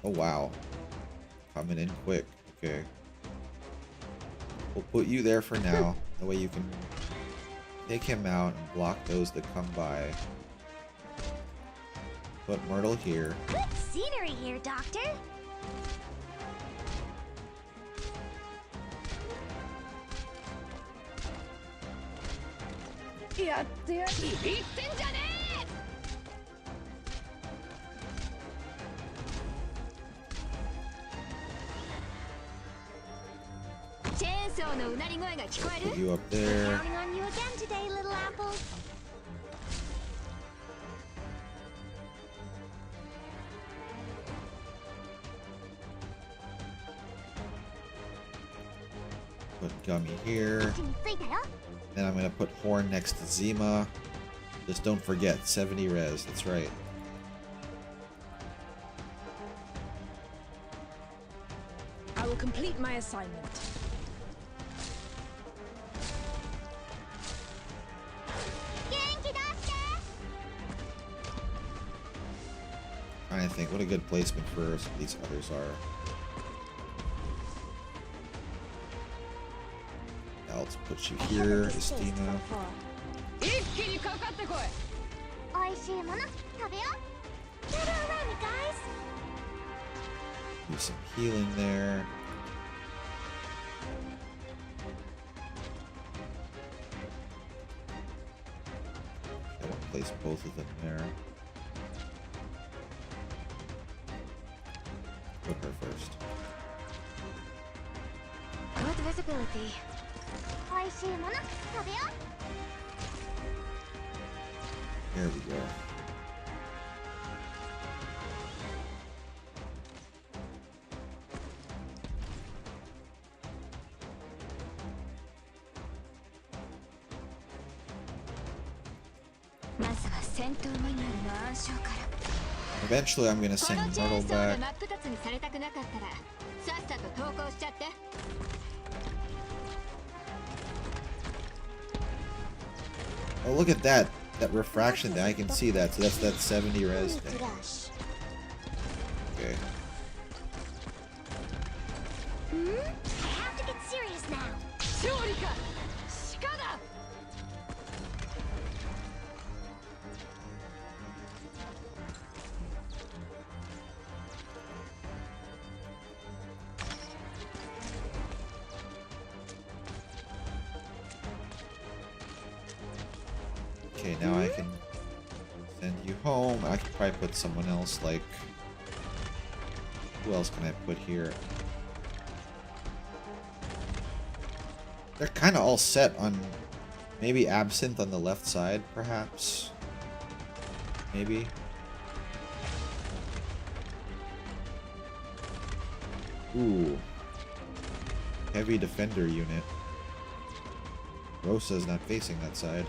Oh wow. Coming in quick. Okay. We'll put you there for now. That way you can take him out and block those that come by. Put Myrtle here. Good scenery here, Doctor. Put you up there. Counting on you again today, little apple. Put Gummy here. Then I'm gonna put Horn next to Zima. Just don't forget 70 res. That's right. I will complete my assignment. Trying to think what a good placement for these others are. Let's put you here, Estima. Do some healing there. I will place both of them there. Put her first. Good visibility. There we go. Eventually I'm gonna send Myrtle back. Oh, look at that. That refraction there. I can see that. So that's that 70 res thing. Okay. I have to get serious now. Okay, now I can send you home. I could probably put someone else, like... Who else can I put here? They're kind of all set on... Maybe Absinthe on the left side, perhaps? Maybe? Ooh. Heavy defender unit. Rosa's not facing that side.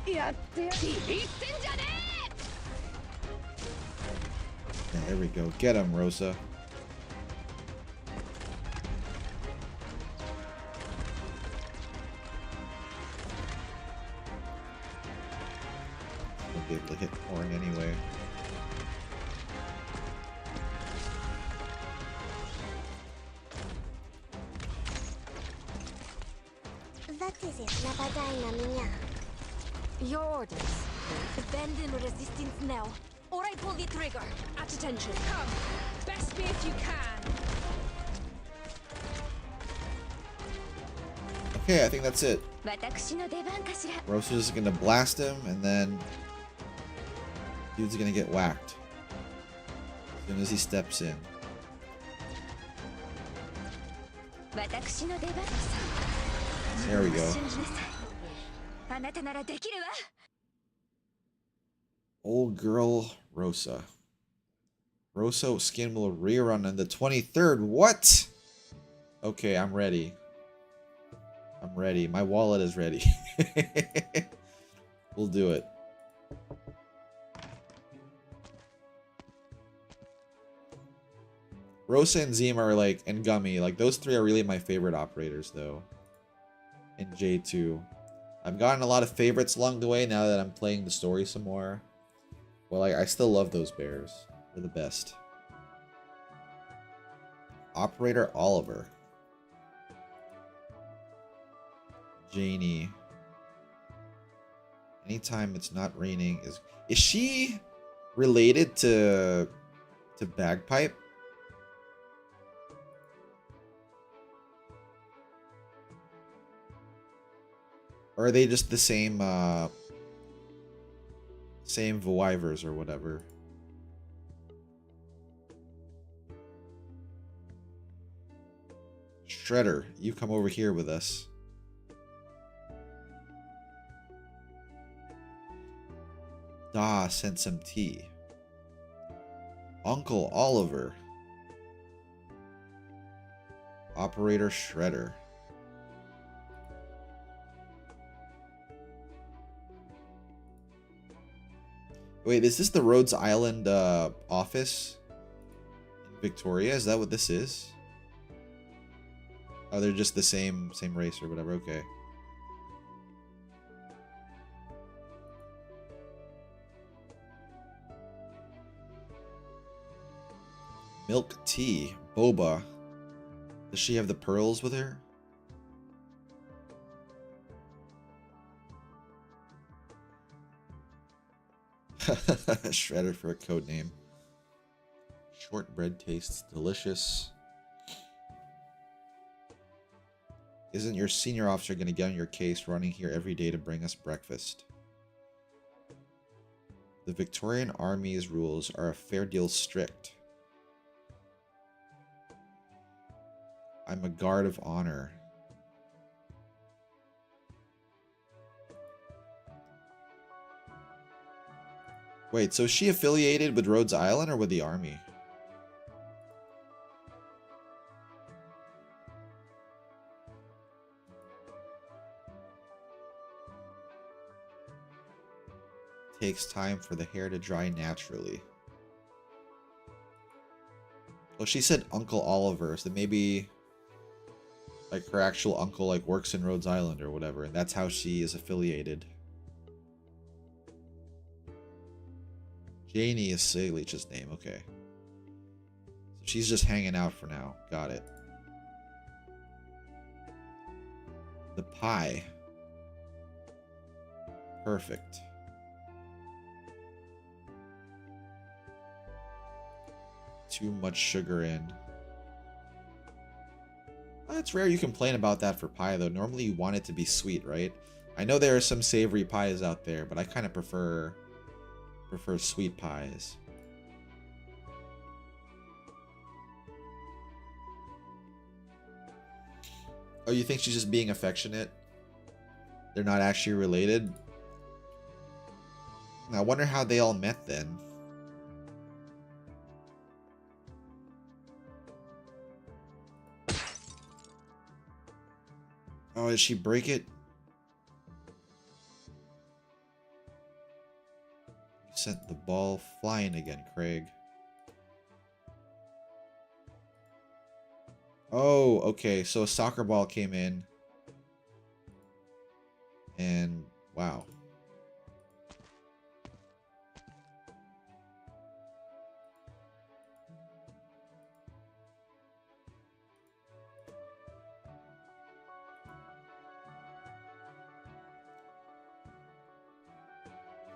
Yeah, there we go. Get him, Rosa. We'll be able to hit Horn anyway. That is it, Labadai Namiya. Your orders. Bend in resistance now, or I pull the trigger. At attention. Come. Best me if you can. Okay, I think that's it. Rosa's just gonna blast him, and then dude's gonna get whacked as soon as he steps in. There we go. Old girl Rosa. Rosa skin will rerun on the 23rd. What? Okay, I'm ready. I'm ready. My wallet is ready. We'll do it. Rosa and Zima are like, and Gummy, like those three are really my favorite operators though. In J2. I've gotten a lot of favorites along the way now that I'm playing the story some more. Well, I still love those bears. They're the best. Operator Oliver. Janie. Anytime it's not raining is she related to Bagpipe? Or are they just the same same Vyvers or whatever? Shredder, you come over here with us. Da sent some tea. Uncle Oliver. Operator Shredder. Wait, is this the Rhodes Island office in Victoria? Is that what this is? Oh, they're just the same race or whatever. Okay. Milk tea. Boba. Does she have the pearls with her? Shredder for a code name. Shortbread tastes delicious. Isn't your senior officer going to get on your case running here every day to bring us breakfast? The Victorian Army's rules are a fair deal strict. I'm a guard of honor. Wait, so is she affiliated with Rhodes Island or with the army? Takes time for the hair to dry naturally. Well, she said Uncle Oliver, so maybe like her actual uncle like works in Rhodes Island or whatever, and that's how she is affiliated. Janie is Salich's name, okay. So she's just hanging out for now. Got it. The pie. Perfect. Too much sugar in. Well, it's rare you complain about that for pie, though. Normally you want it to be sweet, right? I know there are some savory pies out there, but I kind of prefer sweet pies. Oh, you think she's just being affectionate? They're not actually related? I wonder how they all met then. Oh, did she break it? You sent the ball flying again, Craig. Oh, okay. So a soccer ball came in. And wow.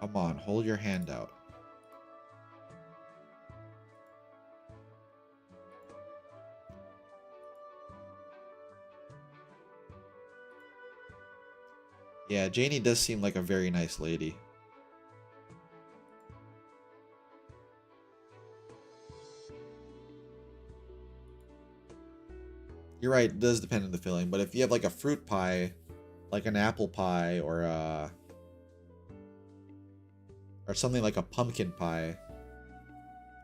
Come on, hold your hand out. Yeah, Janie does seem like a very nice lady. You're right, it does depend on the filling, but if you have like a fruit pie, like an apple pie, or something like a pumpkin pie,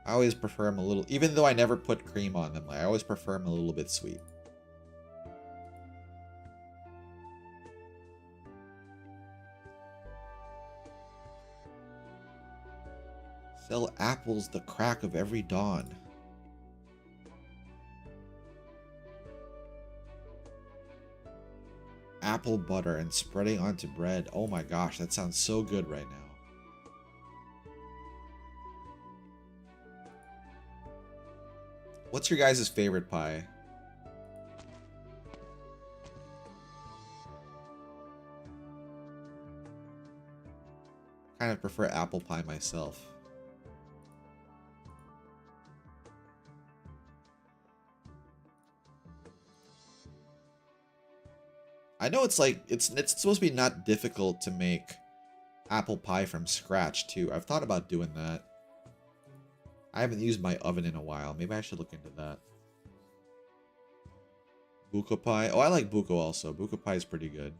I always prefer them a little, even though I never put cream on them, I always prefer them a little bit sweet. Sell apples the crack of every dawn. Apple butter and spreading onto bread. Oh my gosh, that sounds so good right now. What's your guys' favorite pie? Kind of prefer apple pie myself. I know it's like it's supposed to be not difficult to make apple pie from scratch too. I've thought about doing that. I haven't used my oven in a while. Maybe I should look into that. Buko pie. Oh, I like buko also. Buko pie is pretty good.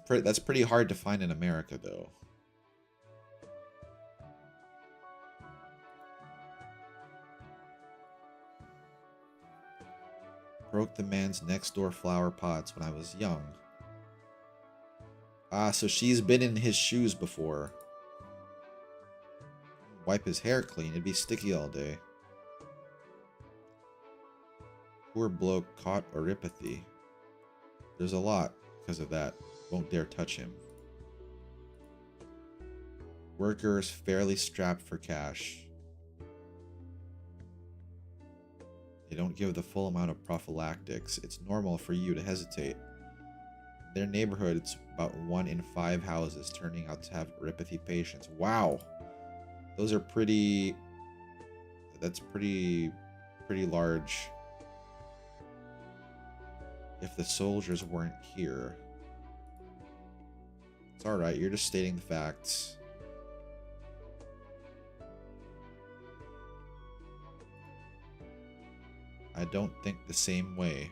That's pretty hard to find in America though. Broke the man's next door flower pots when I was young. Ah, so she's been in his shoes before. Wipe his hair clean, it'd be sticky all day. Poor bloke caught oripathy. There's a lot because of that. Won't dare touch him. Workers fairly strapped for cash. They don't give the full amount of prophylactics. It's normal for you to hesitate. In their neighborhood, it's about 1 in 5 houses turning out to have oripathy patients. Wow. Those are pretty... That's pretty large. If the soldiers weren't here. It's alright, you're just stating the facts. I don't think the same way.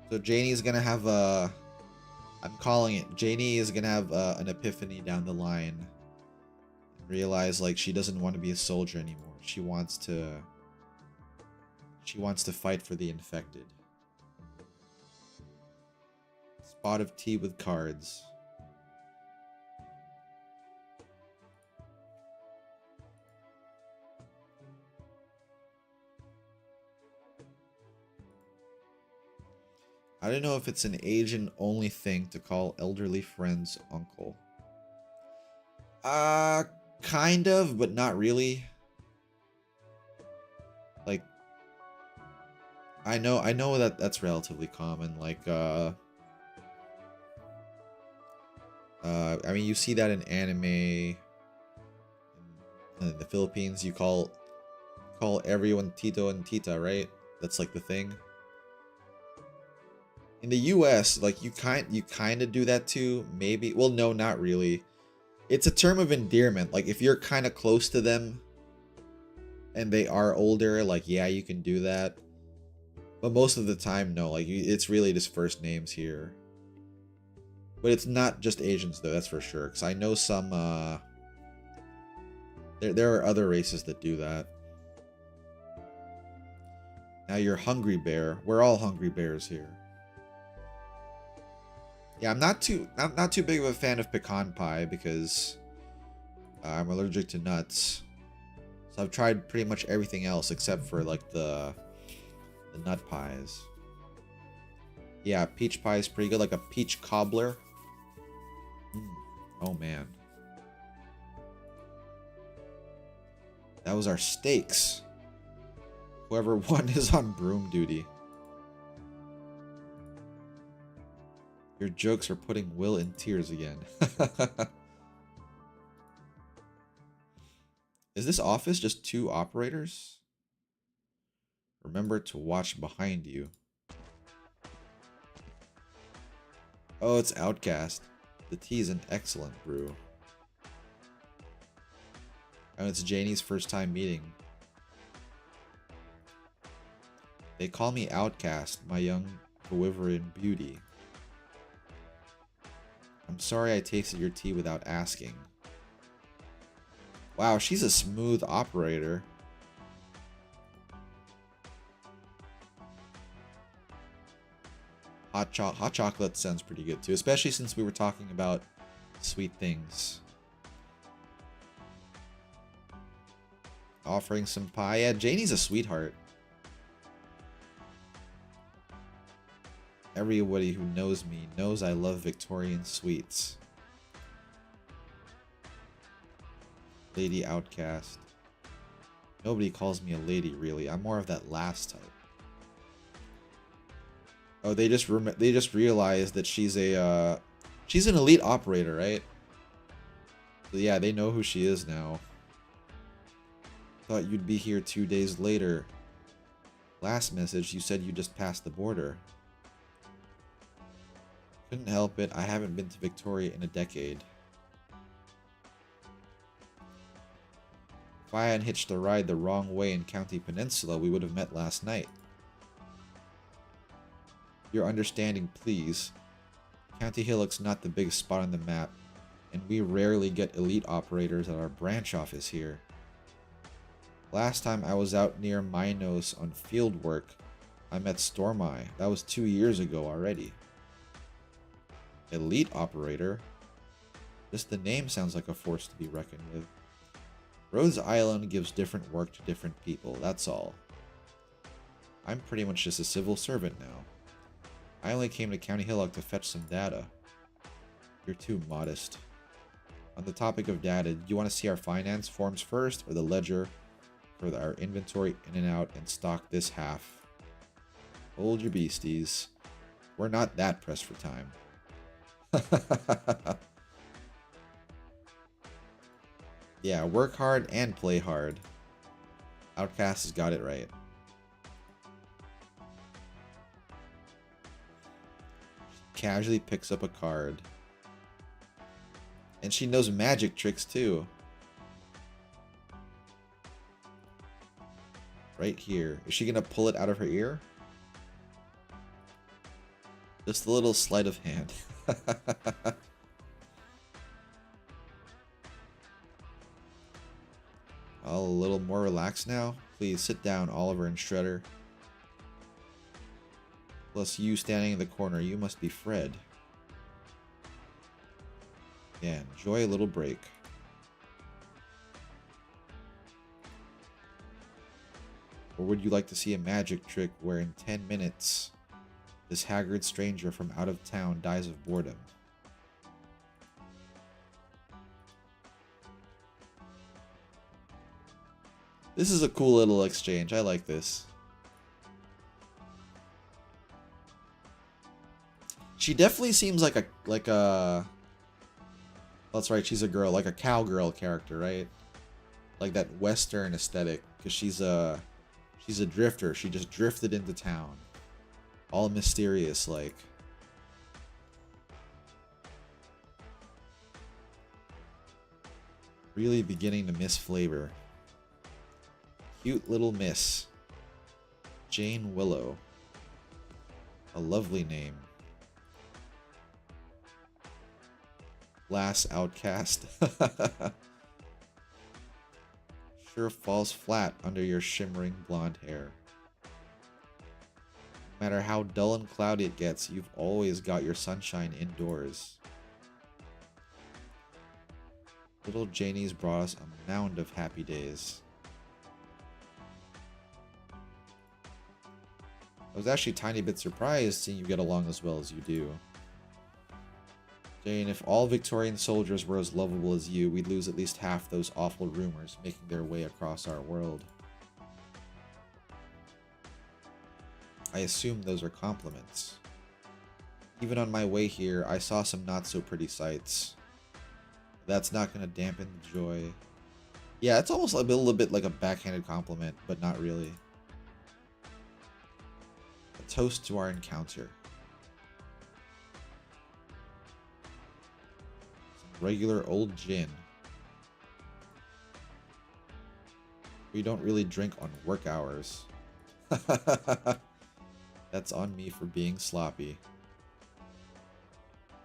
So Janie's gonna have a... I'm calling it. Janie is gonna have an epiphany down the line. And realize like she doesn't want to be a soldier anymore. She wants to fight for the infected. Spot of tea with cards. I don't know if it's an Asian-only thing to call elderly friends uncle. Kind of, but not really. Like, I know that that's relatively common. Like, I mean, you see that in anime. In the Philippines, you call everyone Tito and Tita, right? That's like the thing. In the US, like you kind of do that too, maybe. Well, no, not really. It's a term of endearment. Like, if you're kind of close to them and they are older, like, yeah, you can do that. But most of the time, no. Like, it's really just first names here. But it's not just Asians, though, that's for sure. Because I know some, there are other races that do that. Now you're Hungry Bear. We're all Hungry Bears here. Yeah, I'm not too big of a fan of pecan pie because I'm allergic to nuts. So I've tried pretty much everything else except for like the nut pies. Yeah, peach pie is pretty good, like a peach cobbler. Oh man. That was our steaks. Whoever won is on broom duty. Your jokes are putting Will in tears again. Is this office just 2 operators? Remember to watch behind you. Oh, it's Outcast. The tea is an excellent brew. And it's Janie's first time meeting. They call me Outcast, my young Wyvern beauty. I'm sorry I tasted your tea without asking. Wow, she's a smooth operator. Hot chocolate sounds pretty good too, especially since we were talking about sweet things. Offering some pie. Yeah, Janie's a sweetheart. Everybody who knows me knows I love Victorian sweets. Lady Outcast. Nobody calls me a lady, really. I'm more of that last type. Oh, they just realized that she's an elite operator, right? So yeah, they know who she is now. Thought you'd be here 2 days later. Last message, you said you just passed the border. Couldn't help it. I haven't been to Victoria in a decade. If I hadn't hitched a ride the wrong way in County Peninsula, we would have met last night. Your understanding, please. County Hillock's not the biggest spot on the map, and we rarely get elite operators at our branch office here. Last time I was out near Minos on field work, I met Stormeye. That was 2 years ago already. Elite operator? Just the name sounds like a force to be reckoned with. Rhodes Island gives different work to different people, that's all. I'm pretty much just a civil servant now. I only came to County Hillock to fetch some data. You're too modest. On the topic of data, do you want to see our finance forms first, or the ledger for our inventory in and out and stock this half? Hold your beasties. We're not that pressed for time. Yeah, work hard and play hard. Outcast has got it right. Casually picks up a card. And she knows magic tricks too. Right here. Is she gonna pull it out of her ear? Just a little sleight of hand. All a little more relaxed now? Please sit down, Oliver and Shredder. Plus you standing in the corner, you must be Fred. Yeah, enjoy a little break. Or would you like to see a magic trick where in 10 minutes, this haggard stranger from out of town dies of boredom? This is a cool little exchange. I like this. She definitely seems like a that's right, she's a girl, like a cowgirl character, right? Like that Western aesthetic, because she's a drifter. She just drifted into town, all mysterious, like. Really beginning to miss flavor. Cute little miss. Jane Willow. A lovely name. Glass outcast. Sure falls flat under your shimmering blonde hair. No matter how dull and cloudy it gets, you've always got your sunshine indoors. Little Janie's brought us a mound of happy days. I was actually a tiny bit surprised seeing you get along as well as you do. Jane, if all Victorian soldiers were as lovable as you, we'd lose at least half those awful rumors making their way across our world. I assume those are compliments. Even on my way here, I saw some not-so-pretty sights. That's not going to dampen the joy. Yeah, it's almost a little bit like a backhanded compliment, but not really. A toast to our encounter. Some regular old gin. We don't really drink on work hours. That's on me for being sloppy.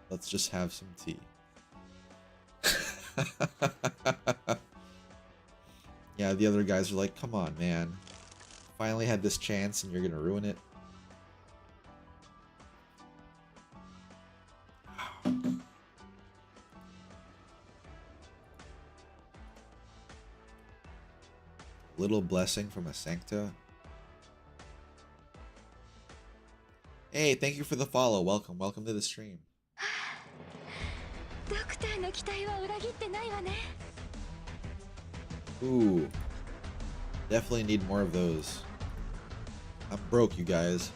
Let's just have some tea. Yeah, the other guys are like, come on, man. Finally had this chance and you're gonna ruin it. Little blessing from a Sancta. Hey, thank you for the follow. Welcome to the stream. Ooh. Definitely need more of those. I'm broke, you guys.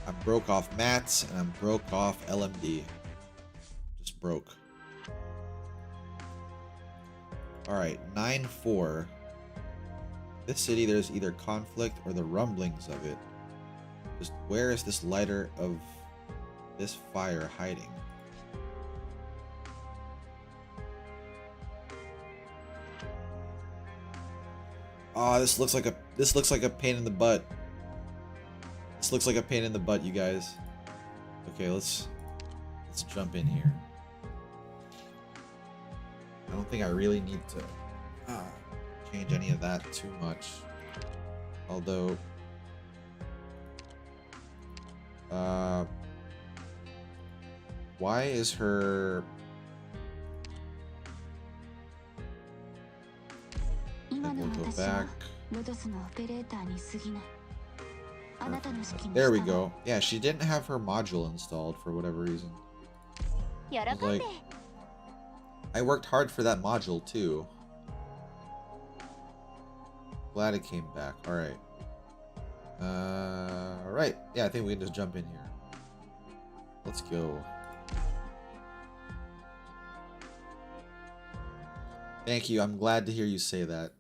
I'm broke off mats and I'm broke off LMD. Just broke. Alright, 9-4. This city, there's either conflict or the rumblings of it. Just where is this lighter of this fire hiding? Oh, this looks like a pain in the butt. This looks like a pain in the butt, you guys. Okay, let's jump in here. I don't think I really need to change any of that too much. Although why is her we'll go back. There we go. Yeah, she didn't have her module installed for whatever reason. Like, I worked hard for that module too. Glad it came back. Alright. Alright. Yeah, I think we can just jump in here. Let's go. Thank you. I'm glad to hear you say that.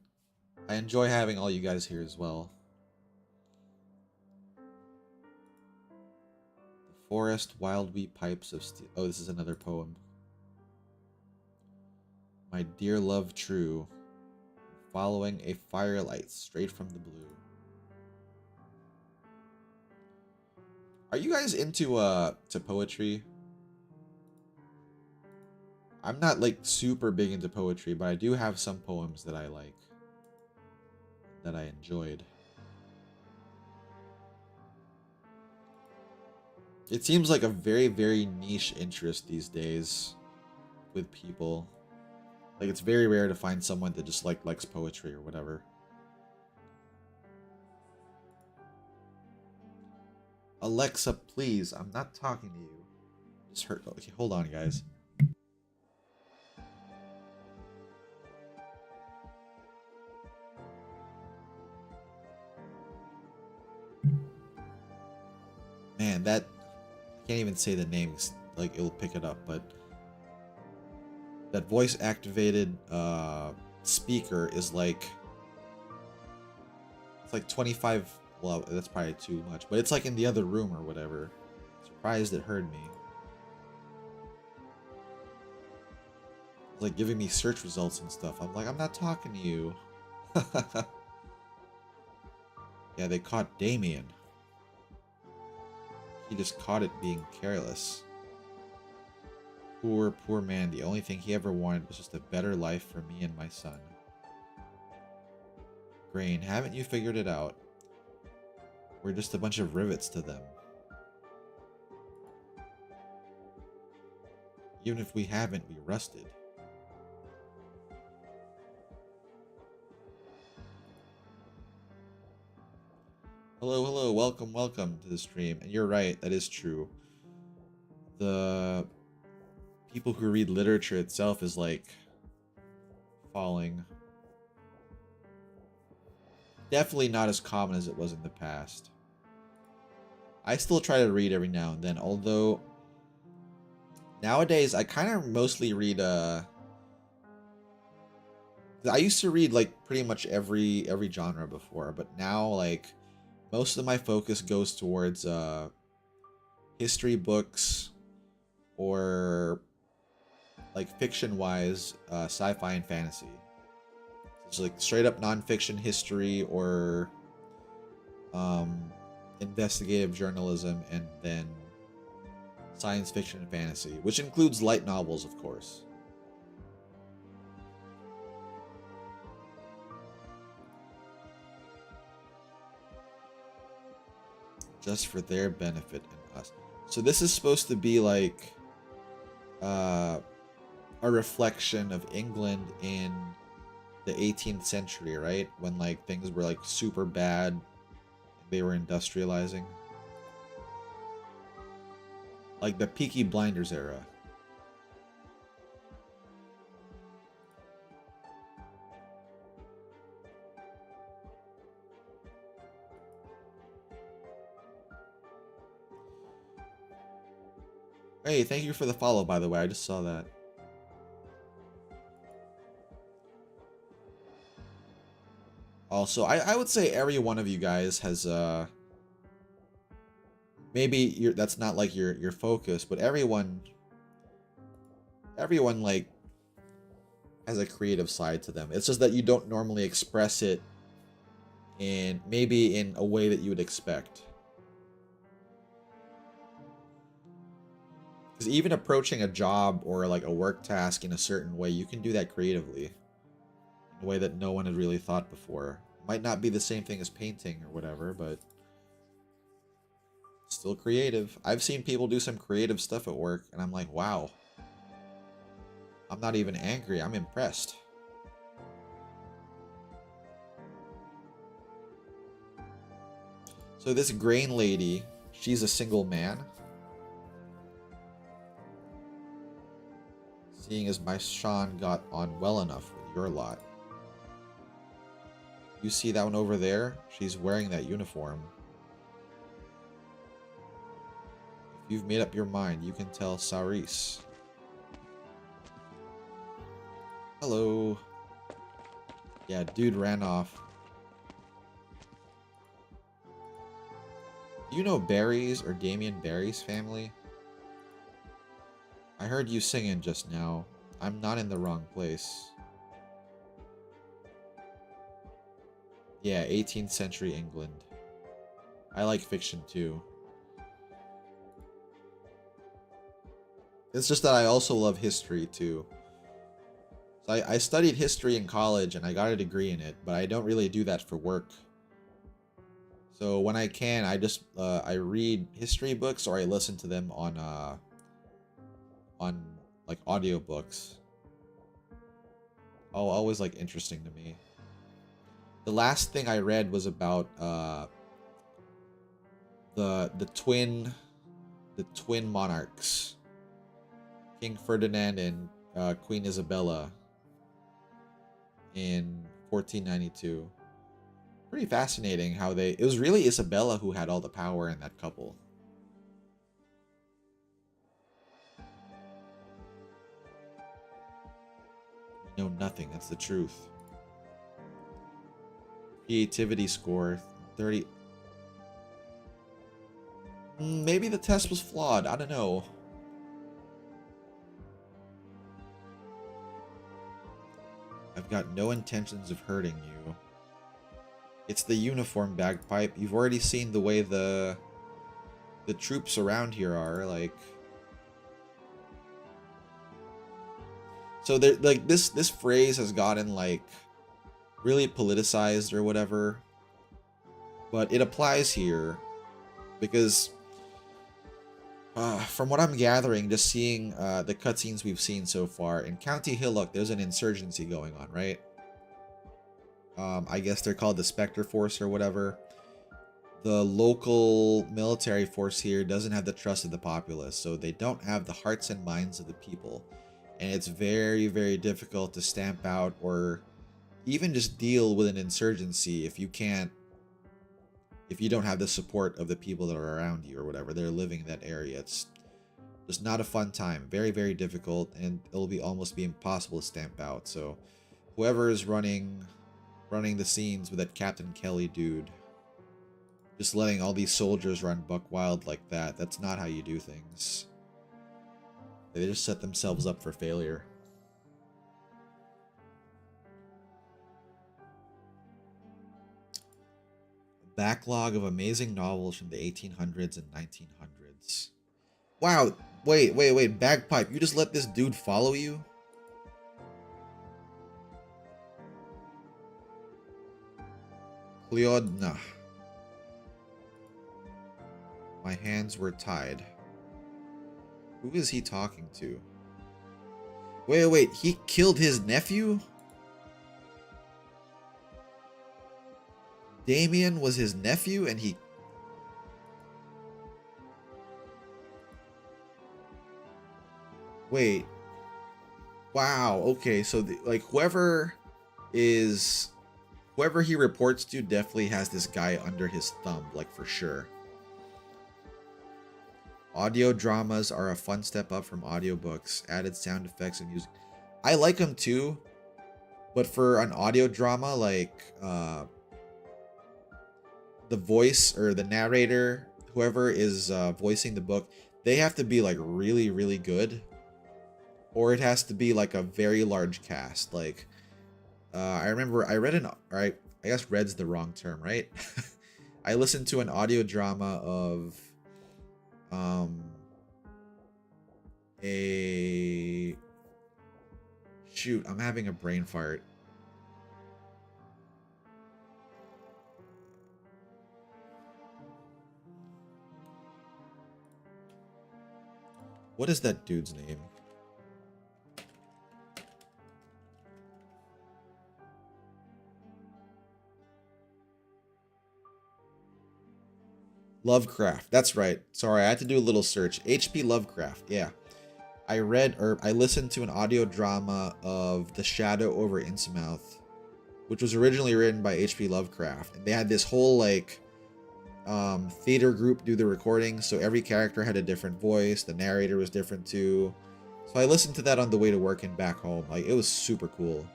I enjoy having all you guys here as well. The forest, wild wheat pipes of steel. Oh, this is another poem. My dear love true, following a firelight straight from the blue. Are you guys into to poetry? I'm not like super big into poetry, but I do have some poems that I like, that I enjoyed. It seems like a very, very niche interest these days with people. Like, it's very rare to find someone that just likes poetry or whatever. Alexa, please, I'm not talking to you. Just hurt. Okay, hold on, guys. Man, that, I can't even say the names, like it'll pick it up, but that voice activated speaker is like, it's like 25, well, that's probably too much, but it's like in the other room or whatever. Surprised it heard me. Like giving me search results and stuff. I'm like, I'm not talking to you. Yeah, they caught Damien. He just caught it being careless. Poor, poor man. The only thing he ever wanted was just a better life for me and my son. Grain, haven't you figured it out? We're just a bunch of rivets to them. Even if we haven't, we rusted. Hello, hello, welcome, welcome to the stream. And you're right, that is true. The people who read literature itself is like falling. Definitely not as common as it was in the past. I still try to read every now and then, although nowadays I kind of mostly read I used to read like pretty much every genre before, but now like most of my focus goes towards history books or like fiction-wise sci-fi and fantasy. It's like straight up non-fiction history or investigative journalism, and then science fiction and fantasy, which includes light novels, of course. Just for their benefit and us. So this is supposed to be like a reflection of England in the 18th century, right? When like things were like super bad, they were industrializing. Like the Peaky Blinders era. Hey, thank you for the follow, by the way. I just saw that. Also, I would say every one of you guys has maybe that's not like your focus, but everyone like has a creative side to them. It's just that you don't normally express it in maybe in a way that you would expect. Because even approaching a job or like a work task in a certain way, you can do that creatively. In a way that no one had really thought before. Might not be the same thing as painting or whatever, but still creative. I've seen people do some creative stuff at work, and I'm like, wow. I'm not even angry, I'm impressed. So this grain lady, she's a single man. Seeing as my Sean got on well enough with your lot. You see that one over there? She's wearing that uniform. If you've made up your mind, you can tell Saris. Hello. Yeah, dude ran off. Do you know Barry's or Damien Barry's family? I heard you singing just now. I'm not in the wrong place. Yeah, 18th century England. I like fiction too. It's just that I also love history too. So I studied history in college and I got a degree in it, but I don't really do that for work. So when I can, I just I read history books or I listen to them on like audiobooks. Oh, always like interesting to me. The last thing I read was about the twin monarchs, King Ferdinand and Queen Isabella in 1492. Pretty fascinating how it was really Isabella who had all the power in that couple. You know nothing, that's the truth. Creativity score 30. Maybe the test was flawed, I don't know. I've got no intentions of hurting you. It's the uniform bagpipe. You've already seen the way the troops around here are, like. So there, like this phrase has gotten like really politicized or whatever, but it applies here because from what I'm gathering, just seeing the cutscenes we've seen so far in County Hillock, there's an insurgency going on, right? I guess they're called the Spectre Force or whatever. The local military force here doesn't have the trust of the populace, so they don't have the hearts and minds of the people. And it's very, very difficult to stamp out or even just deal with an insurgency if you don't have the support of the people that are around you or whatever. They're living in that area. It's just not a fun time. Very, very difficult, and it'll be almost be impossible to stamp out. So whoever is running the scenes with that Captain Kelly dude, just letting all these soldiers run buck wild like that, that's not how you do things. They just set themselves up for failure. A backlog of amazing novels from the 1800s and 1900s. Wow, wait, Bagpipe, you just let this dude follow you? Cleodna. My hands were tied. Who is he talking to? Wait, he killed his nephew? Damien was his nephew and he... Wait. Wow, okay, so like whoever he reports to definitely has this guy under his thumb, like for sure. Audio dramas are a fun step up from audiobooks. Added sound effects and music. I like them too, but for an audio drama, like the voice or the narrator, whoever is voicing the book, they have to be like really, really good, or it has to be like a very large cast. Like I remember I read I guess read's the wrong term, right? I listened to an audio drama of shoot, I'm having a brain fart. What is that dude's name? Lovecraft. That's right. Sorry, I had to do a little search. H.P. Lovecraft. Yeah. I listened to an audio drama of The Shadow over Innsmouth, which was originally written by H.P. Lovecraft. And they had this whole like theater group do the recording, so every character had a different voice. The narrator was different too. So I listened to that on the way to work and back home. Like, it was super cool.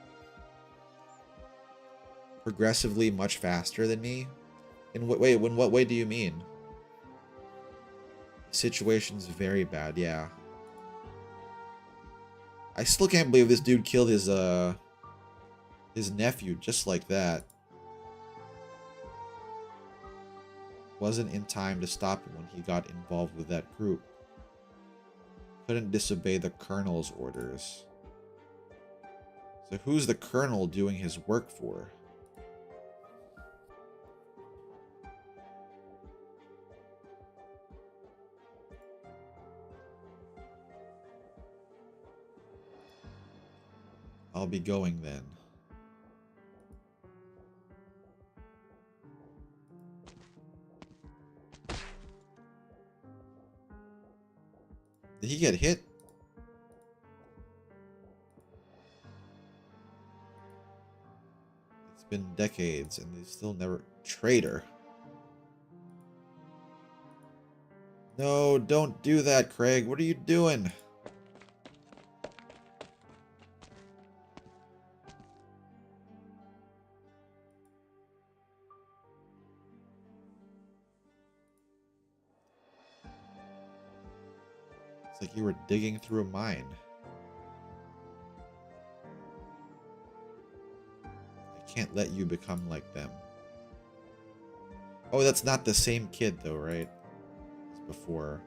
Progressively much faster than me. In what way do you mean? The situation's very bad, yeah. I still can't believe this dude killed his nephew just like that. Wasn't in time to stop him when he got involved with that group. Couldn't disobey the colonel's orders. So who's the colonel doing his work for? I'll be going then. Did he get hit? It's been decades and they still never... Traitor. No, don't do that, Craig. What are you doing? It's like you were digging through a mine. can't let you become like them. Oh, that's not the same kid though, right? As before.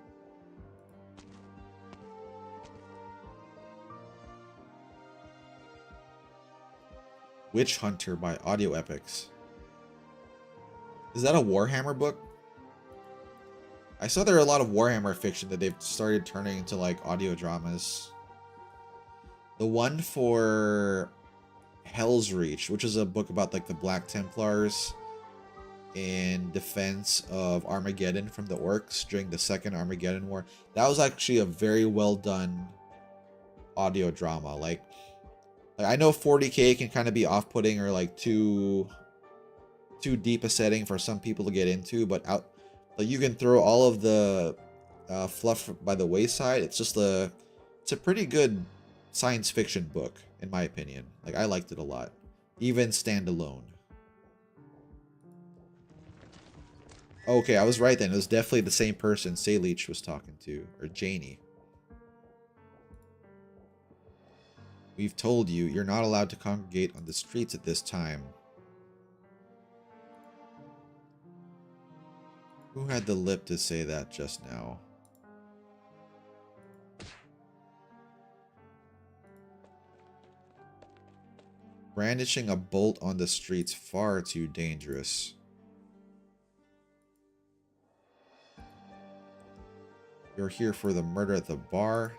Witch Hunter by Audio Epics. Is that a Warhammer book? I saw there are a lot of Warhammer fiction that they've started turning into like audio dramas. The one for Hell's Reach, which is a book about like the Black Templars in defense of Armageddon from the orcs during the Second Armageddon War. That was actually a very well done audio drama. Like I know 40K can kind of be off-putting or like too deep a setting for some people to get into, but like you can throw all of the fluff by the wayside. It's a pretty good science fiction book in my opinion. Like I liked it a lot, even standalone. Okay, I was right then. It was definitely the same person Sayleech was talking to, or Janie. We've told you, you're not allowed to congregate on the streets at this time. Who had the lip to say that just now? Brandishing a bolt on the streets, far too dangerous. You're here for the murder at the bar.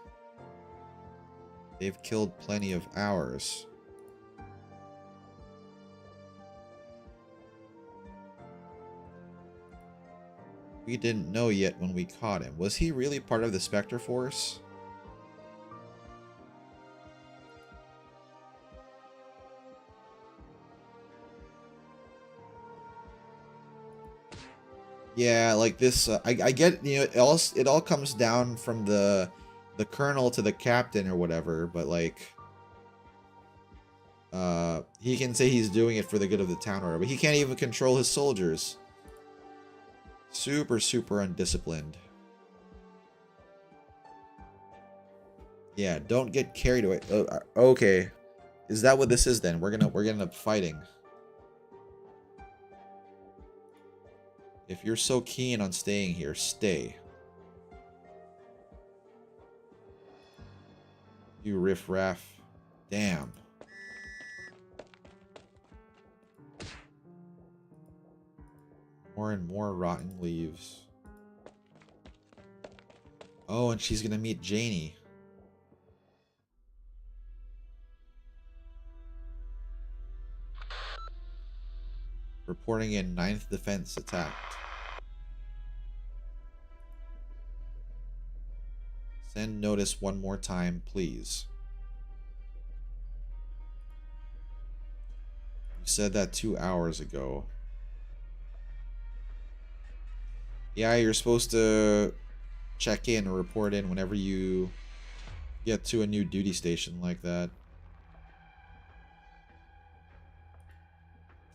They've killed plenty of ours. We didn't know yet when we caught him. Was he really part of the Spectre Force? Yeah, like this. I get, you know, it all comes down from the colonel to the captain or whatever, but like, he can say he's doing it for the good of the town or whatever, but he can't even control his soldiers. Super, super undisciplined. Yeah, don't get carried away. Okay, is that what this is then? We're gonna end up fighting. If you're so keen on staying here, stay. You riffraff. Damn. More and more rotten leaves. Oh, and she's gonna meet Janie. Reporting in 9th Defense attacked. Send notice one more time, please. You said that 2 hours ago. Yeah, you're supposed to check in or report in whenever you get to a new duty station like that.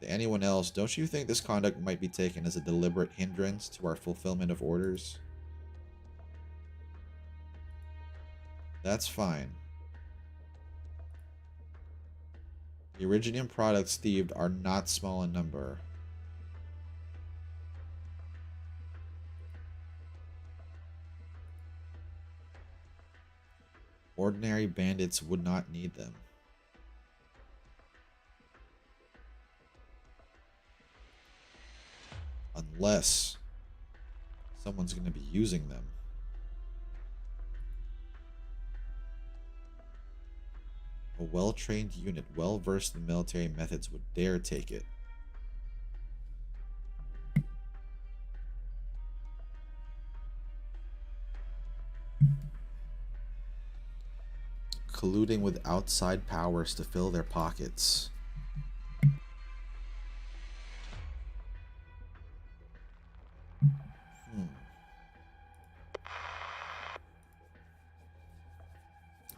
To anyone else, don't you think this conduct might be taken as a deliberate hindrance to our fulfillment of orders? That's fine. The Originium products thieved are not small in number. Ordinary bandits would not need them. Unless someone's going to be using them. A well-trained unit, well-versed in military methods, would dare take it. Colluding with outside powers to fill their pockets.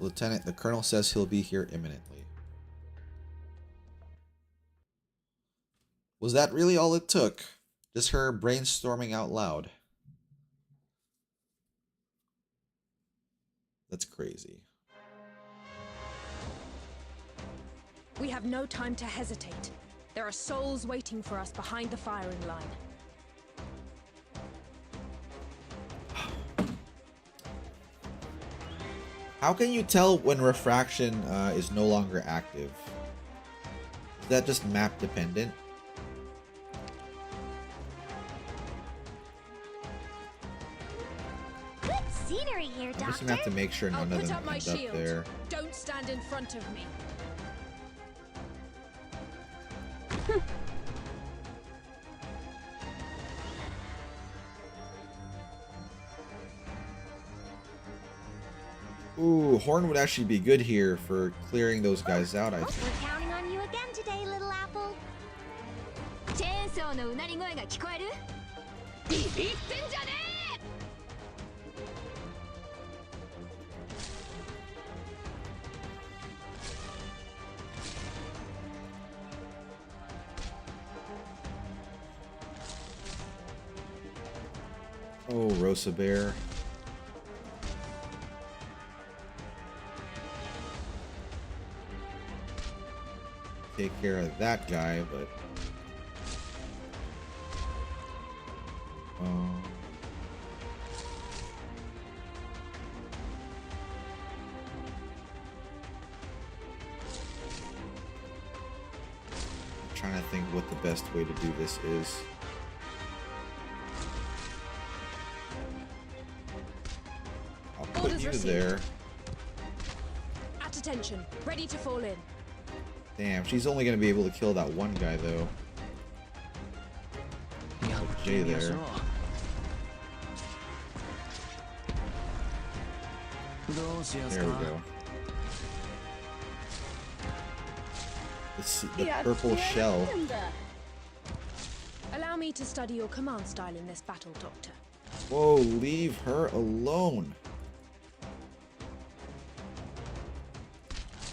Lieutenant, the colonel says he'll be here imminently. Was that really all it took? Just her brainstorming out loud? That's crazy. We have no time to hesitate. There are souls waiting for us behind the firing line. How can you tell when refraction is no longer active? Is that just map dependent? Good scenery here, I'm Doctor. just gonna have to make sure I'll none of put them up my end up shield. there. Don't stand in front of me. Ooh, Horn would actually be good here for clearing those guys out, I We're think. counting on you again today, little apple. チェーンソーのうなり声が聞こえる？ビビってんじゃねえ！ Oh, Rosa Bear. Take care of that guy, but... I'm trying to think what the best way to do this is. I'll put Orders you received. there. At attention, ready to fall in. Damn, she's only gonna be able to kill that one guy though. Put Jay there. There we go. The purple shell. Allow me to study your command style in this battle, Doctor. Whoa, leave her alone.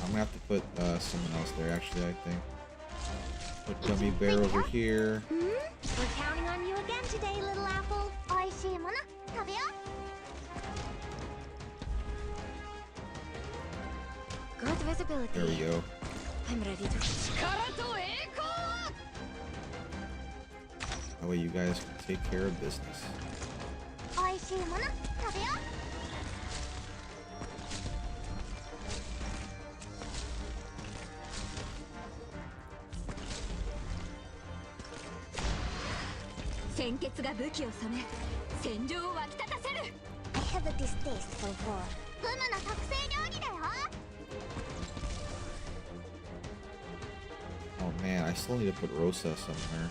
I'm gonna have to put someone else there, actually, I think. Put Gummy Bear over here. We're counting on you again today, little apple. おいしいもの食べよう。 Good visibility. There we go. I'm ready to. That way you guys can take care of business. おいしいもの食べよう。 鮮血が武器を染め、戦場を沸き立たせる。 I have a distaste for war. ブムの特製料理だよ。 Oh man, I still need to put Rosa somewhere.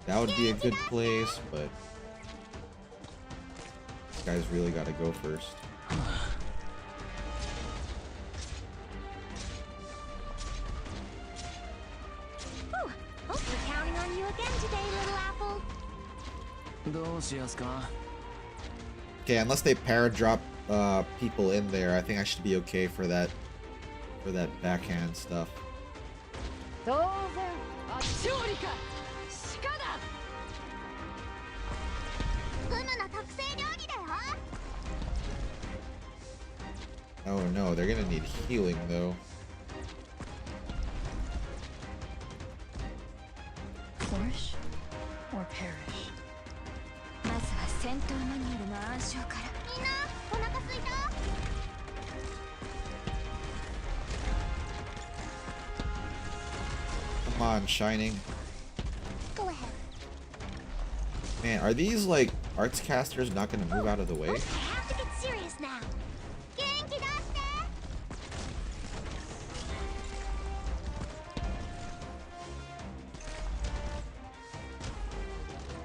That would be a good place, but this guy's really got to go first. Oh, we're counting on you again today, little apple. Okay, unless they paradrop people in there, I think I should be okay for that backhand stuff. 当然、あっちおりか。鹿だ。 ブムの特製料理だよ。 Oh no, they're gonna need healing though. Flourish or perish. まずは戦闘マニュアルの暗唱から。 みんな、お腹すいた？ Come on, Shining. Go ahead. Man, are these like arts casters not gonna move out of the way? I have to get serious now. 元気出して。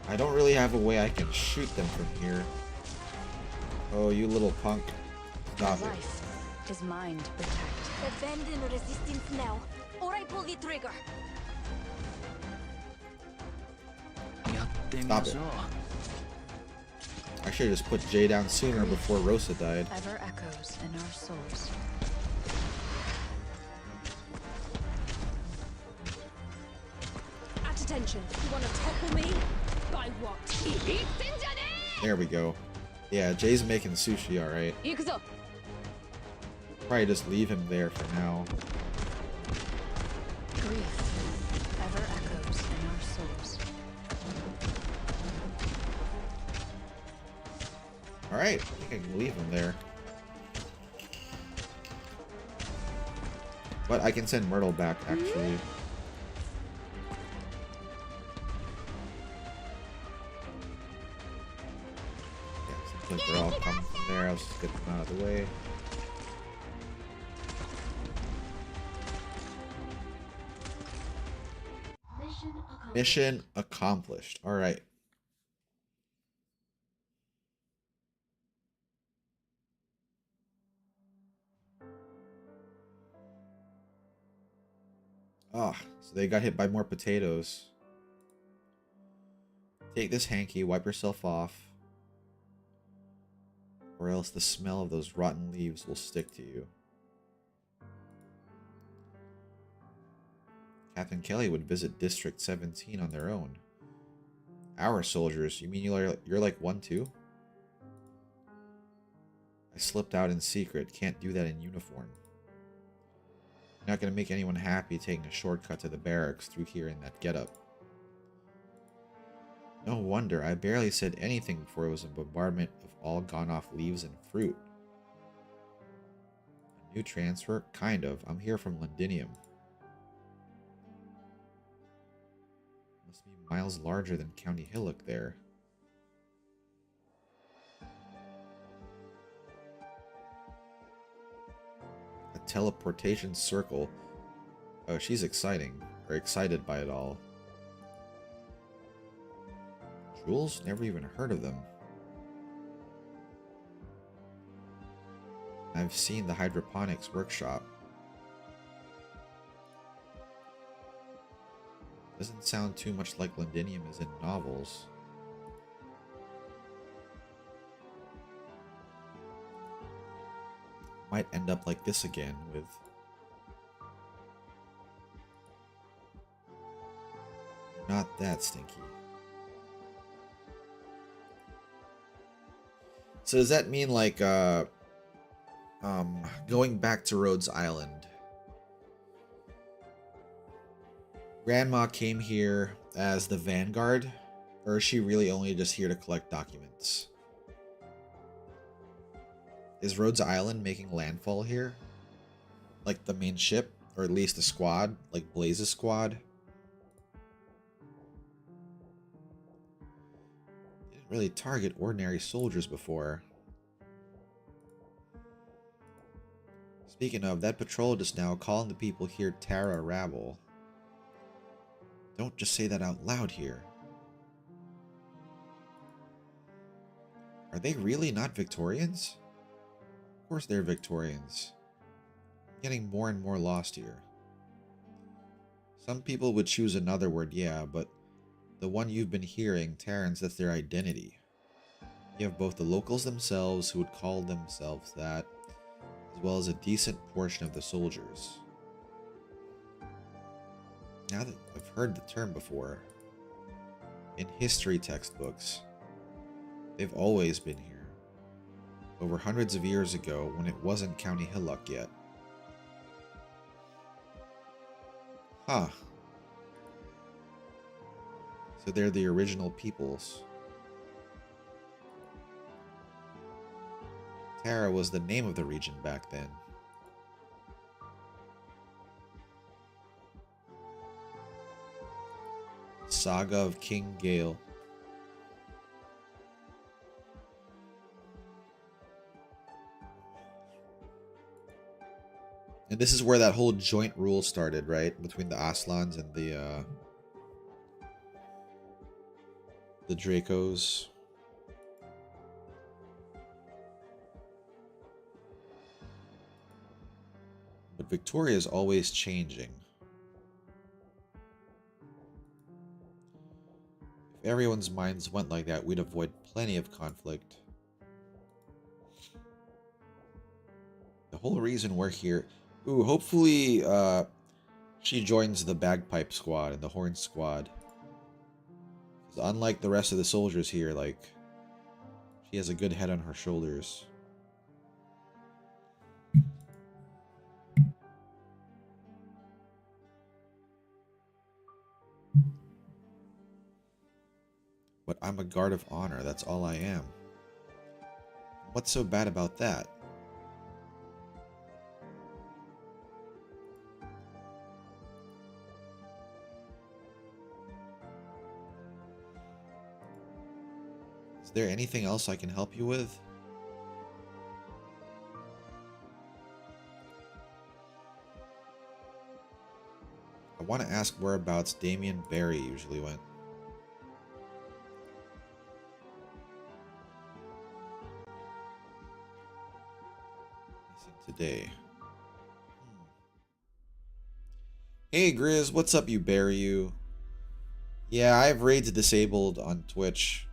I don't really have a way I can shoot them from here. Oh, you little punk. Stop it. Life is mine to protect. Abandon resistance now, or I pull the trigger. Stop it. I should have just put Jay down sooner before Rosa died. Ever echoes in our souls. At attention, you want to topple me? By what? There we go. Yeah, Jay's making sushi, alright. 行くぞ。Probably just leave him there for now. Grief ever echoes in our souls. Alright, I think I can leave him there. But I can send Myrtle back, actually. Yeah, seems like they're all coming from there. I'll just get them out of the way. Mission accomplished. Alright. Ah, so they got hit by more potatoes. Take this hanky, wipe yourself off, or else the smell of those rotten leaves will stick to you. Kath and Kelly would visit District 17 on their own. Our soldiers? You mean you're like one too? I slipped out in secret. Can't do that in uniform. Not gonna make anyone happy taking a shortcut to the barracks through here in that getup. No wonder, I barely said anything before it was a bombardment of all gone off leaves and fruit. A new transfer? Kind of. I'm here from Londinium. Must be miles larger than County Hillock there. A teleportation circle. Oh, she's exciting. Or excited by it all. Jewels? Never even heard of them. I've seen the hydroponics workshop. Doesn't sound too much like Londinium is in novels. Might end up like this again with... Not that stinky. So does that mean like going back to Rhodes Island? Grandma came here as the Vanguard, or is she really only just here to collect documents? Is Rhodes Island making landfall here? Like the main ship, or at least a squad, like Blaze's squad? Didn't really target ordinary soldiers before. Speaking of, that patrol just now calling the people here Tara rabble. Don't just say that out loud here. Are they really not Victorians? Of course they're Victorians. I'm getting more and more lost here. Some people would choose another word, yeah, but the one you've been hearing, Terrans, that's their identity. You have both the locals themselves who would call themselves that, as well as a decent portion of the soldiers. Now that I've heard the term before, in history textbooks, they've always been here. Over hundreds of years ago when it wasn't County Hillock yet. Huh. So they're the original peoples. Tara was the name of the region back then. Saga of King Gale. And this is where that whole joint rule started, right? Between the Aslans and the Dracos. But Victoria is always changing. If everyone's minds went like that, we'd avoid plenty of conflict. The whole reason we're here... Ooh, hopefully she joins the bagpipe squad and the horn squad. Because unlike the rest of the soldiers here, like, she has a good head on her shoulders. But I'm a guard of honor, that's all I am. What's so bad about that? Is there anything else I can help you with? I want to ask whereabouts Damien Barry usually went. Today. Hey Grizz, what's up you Barry you? Yeah, I have raids disabled on Twitch.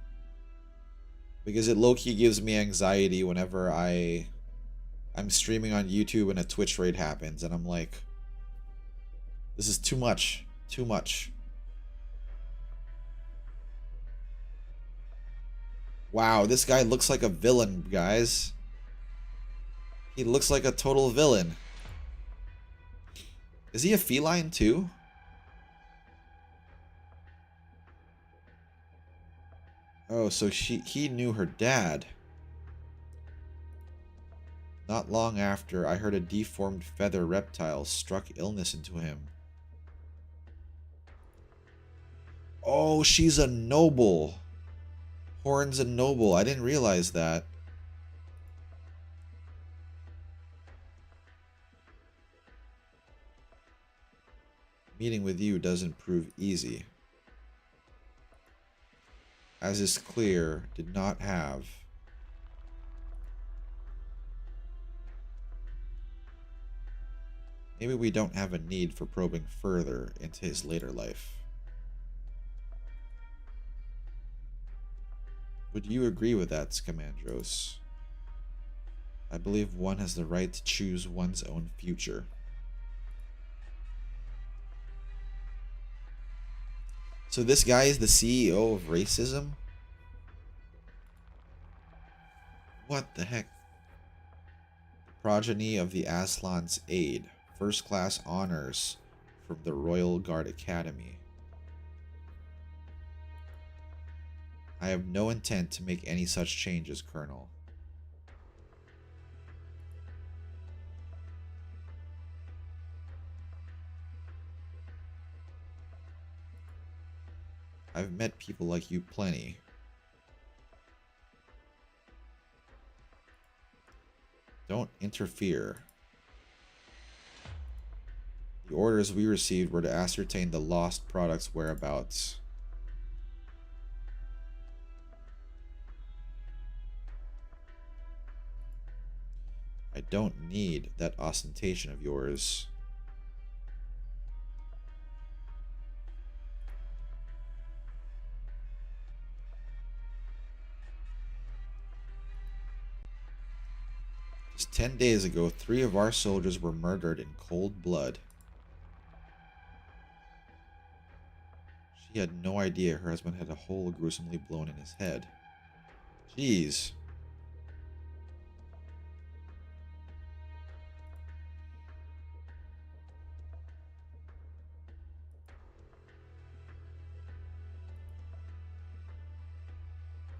Because it low-key gives me anxiety whenever I'm streaming on YouTube and a Twitch raid happens and I'm like, this is too much. Too much. Wow, this guy looks like a villain, guys. He looks like a total villain. Is he a feline too? Oh, so he knew her dad. Not long after, I heard a deformed feather reptile struck illness into him. Oh, she's a noble. Horn's a noble. I didn't realize that. Meeting with you doesn't prove easy. As is clear, did not have. Maybe we don't have a need for probing further into his later life. Would you agree with that, Scamandros? I believe one has the right to choose one's own future. So this guy is the CEO of racism? What the heck? Progeny of the Aslan's aid. First class honors from the Royal Guard Academy. I have no intent to make any such changes, Colonel. I've met people like you plenty. Don't interfere. The orders we received were to ascertain the lost product's whereabouts. I don't need that ostentation of yours. Just 10 days ago, 3 of our soldiers were murdered in cold blood. She had no idea her husband had a hole gruesomely blown in his head. Jeez.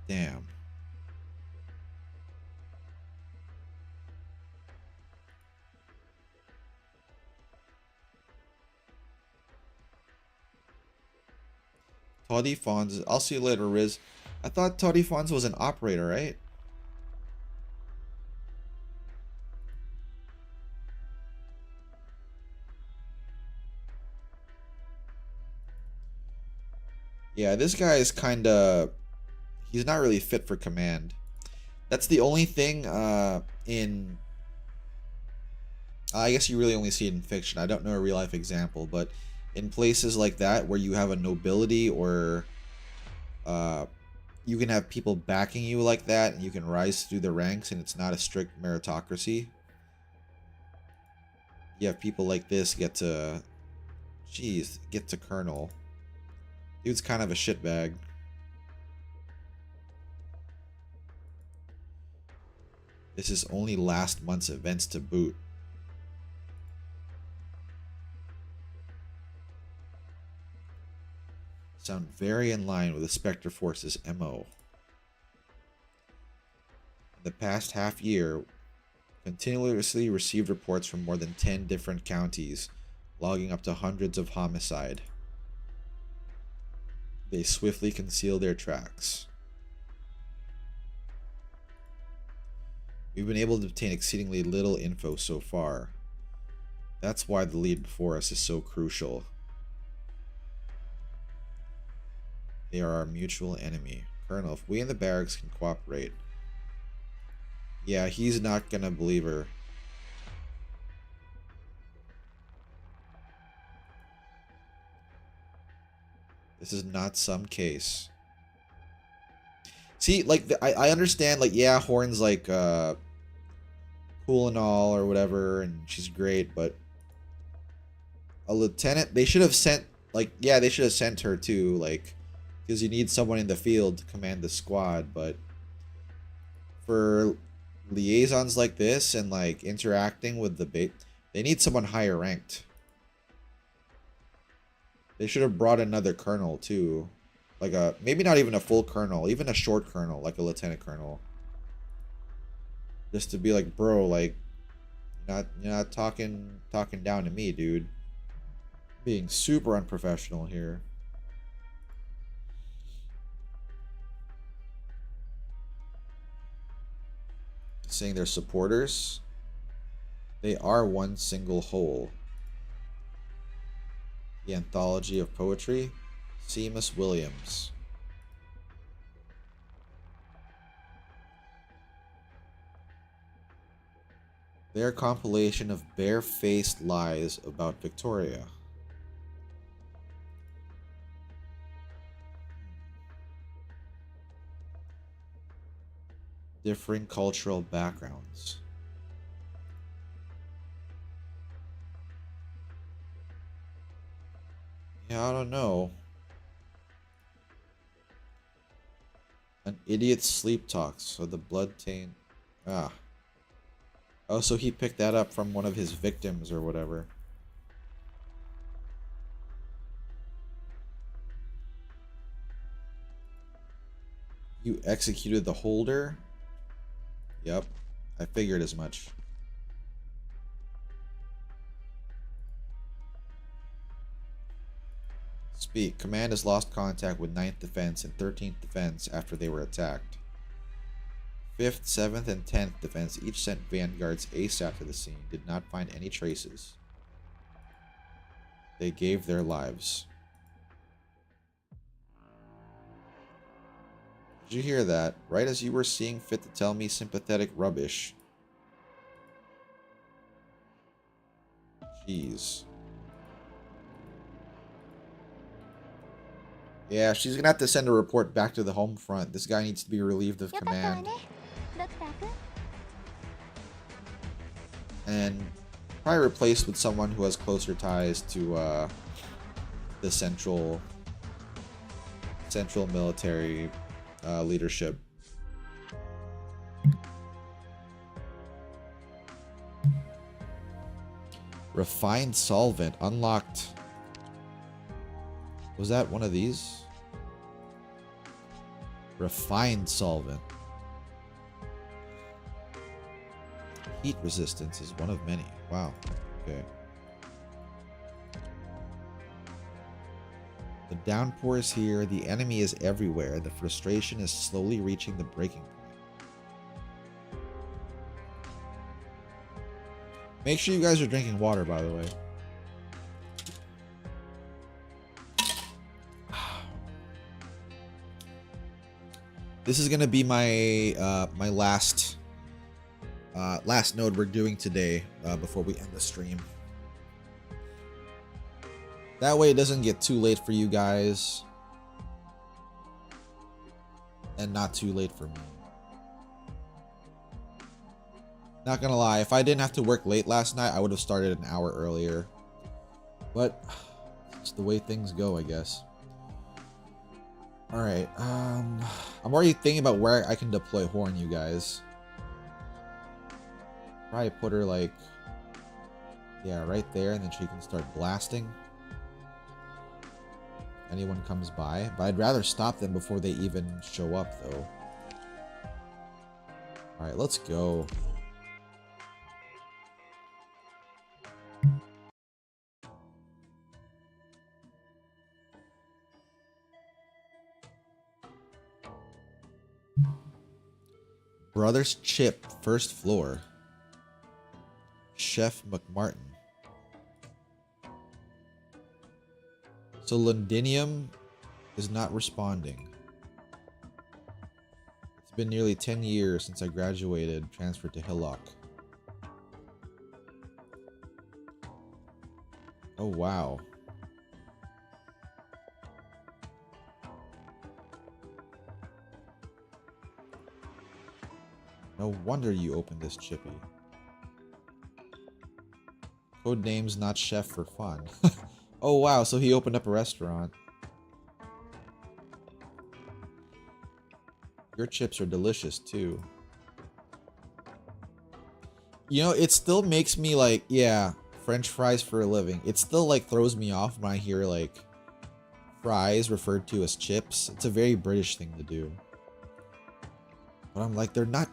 Damn. Toddy Fons. I'll see you later, Riz. I thought Toddy Fons was an operator, right? Yeah, this guy is kinda... He's not really fit for command. That's the only thing in... I guess you really only see it in fiction. I don't know a real life example, but in places like that where you have a nobility or you can have people backing you like that and you can rise through the ranks and it's not a strict meritocracy. You have people like this get to... Jeez, get to colonel. Dude's kind of a shitbag. This is only last month's events to boot. sound very in line with the Spectre Force's MO. In the past half year, continuously received reports from more than 10 different counties, logging up to hundreds of homicide. They swiftly conceal their tracks. We've been able to obtain exceedingly little info so far. That's why the lead before us is so crucial. They are our mutual enemy. Colonel, if we and the barracks can cooperate. Yeah, he's not gonna believe her. This is not some case. See, like, I understand, like, yeah, Horn's, like, cool and all, or whatever, and she's great, but a lieutenant, they should have sent, like, yeah, they should have sent her, too, like, because you need someone in the field to command the squad, but for liaisons like this, and, like, interacting with the bait, they need someone higher ranked. They should have brought another colonel, too. Like a, maybe not even a full colonel, even a short colonel, like a lieutenant colonel. Just to be like, bro, like, you're not talking down to me, dude. Being super unprofessional here. Saying they're supporters. They are one single whole. The Anthology of Poetry, Seamus Williams. Their compilation of bare-faced lies about Victoria. Differing cultural backgrounds. Yeah, I don't know. An idiot sleep talks, so the blood taint. Ah. Oh, so he picked that up from one of his victims or whatever. You executed the holder? Yep. I figured as much. Speak. Command has lost contact with 9th Defense and 13th Defense after they were attacked. 5th, 7th, and 10th Defense each sent vanguards ASAP to the scene. Did not find any traces. They gave their lives. Did you hear that? Right as you were seeing fit to tell me sympathetic rubbish. Jeez. Yeah, she's gonna have to send a report back to the home front. This guy needs to be relieved of command. And probably replaced with someone who has closer ties to the central military leadership. Refined solvent unlocked. Was that one of these? Refined solvent. Heat resistance is one of many. Wow. Okay. The downpour is here. The enemy is everywhere. The frustration is slowly reaching the breaking point. Make sure you guys are drinking water, by the way. This is gonna be my my last node we're doing today before we end the stream. That way it doesn't get too late for you guys and not too late for me. Not gonna lie, if I didn't have to work late last night, I would have started an hour earlier. But it's the way things go, I guess. Alright, I'm already thinking about where I can deploy Horn, you guys. Probably put her, like, yeah, right there, and then she can start blasting. anyone comes by. But I'd rather stop them before they even show up, though. Alright, let's go. Brothers Chip, first floor. Chef McMartin. So Londinium is not responding. It's been nearly 10 years since I graduated, transferred to Hillock. Oh, wow. No wonder you opened this, Chippy. Codename's not chef for fun. Oh wow, so he opened up a restaurant. Your chips are delicious too. You know, it still makes me like, yeah, French fries for a living. It still like throws me off when I hear like fries referred to as chips. It's a very British thing to do. But I'm like, they're not,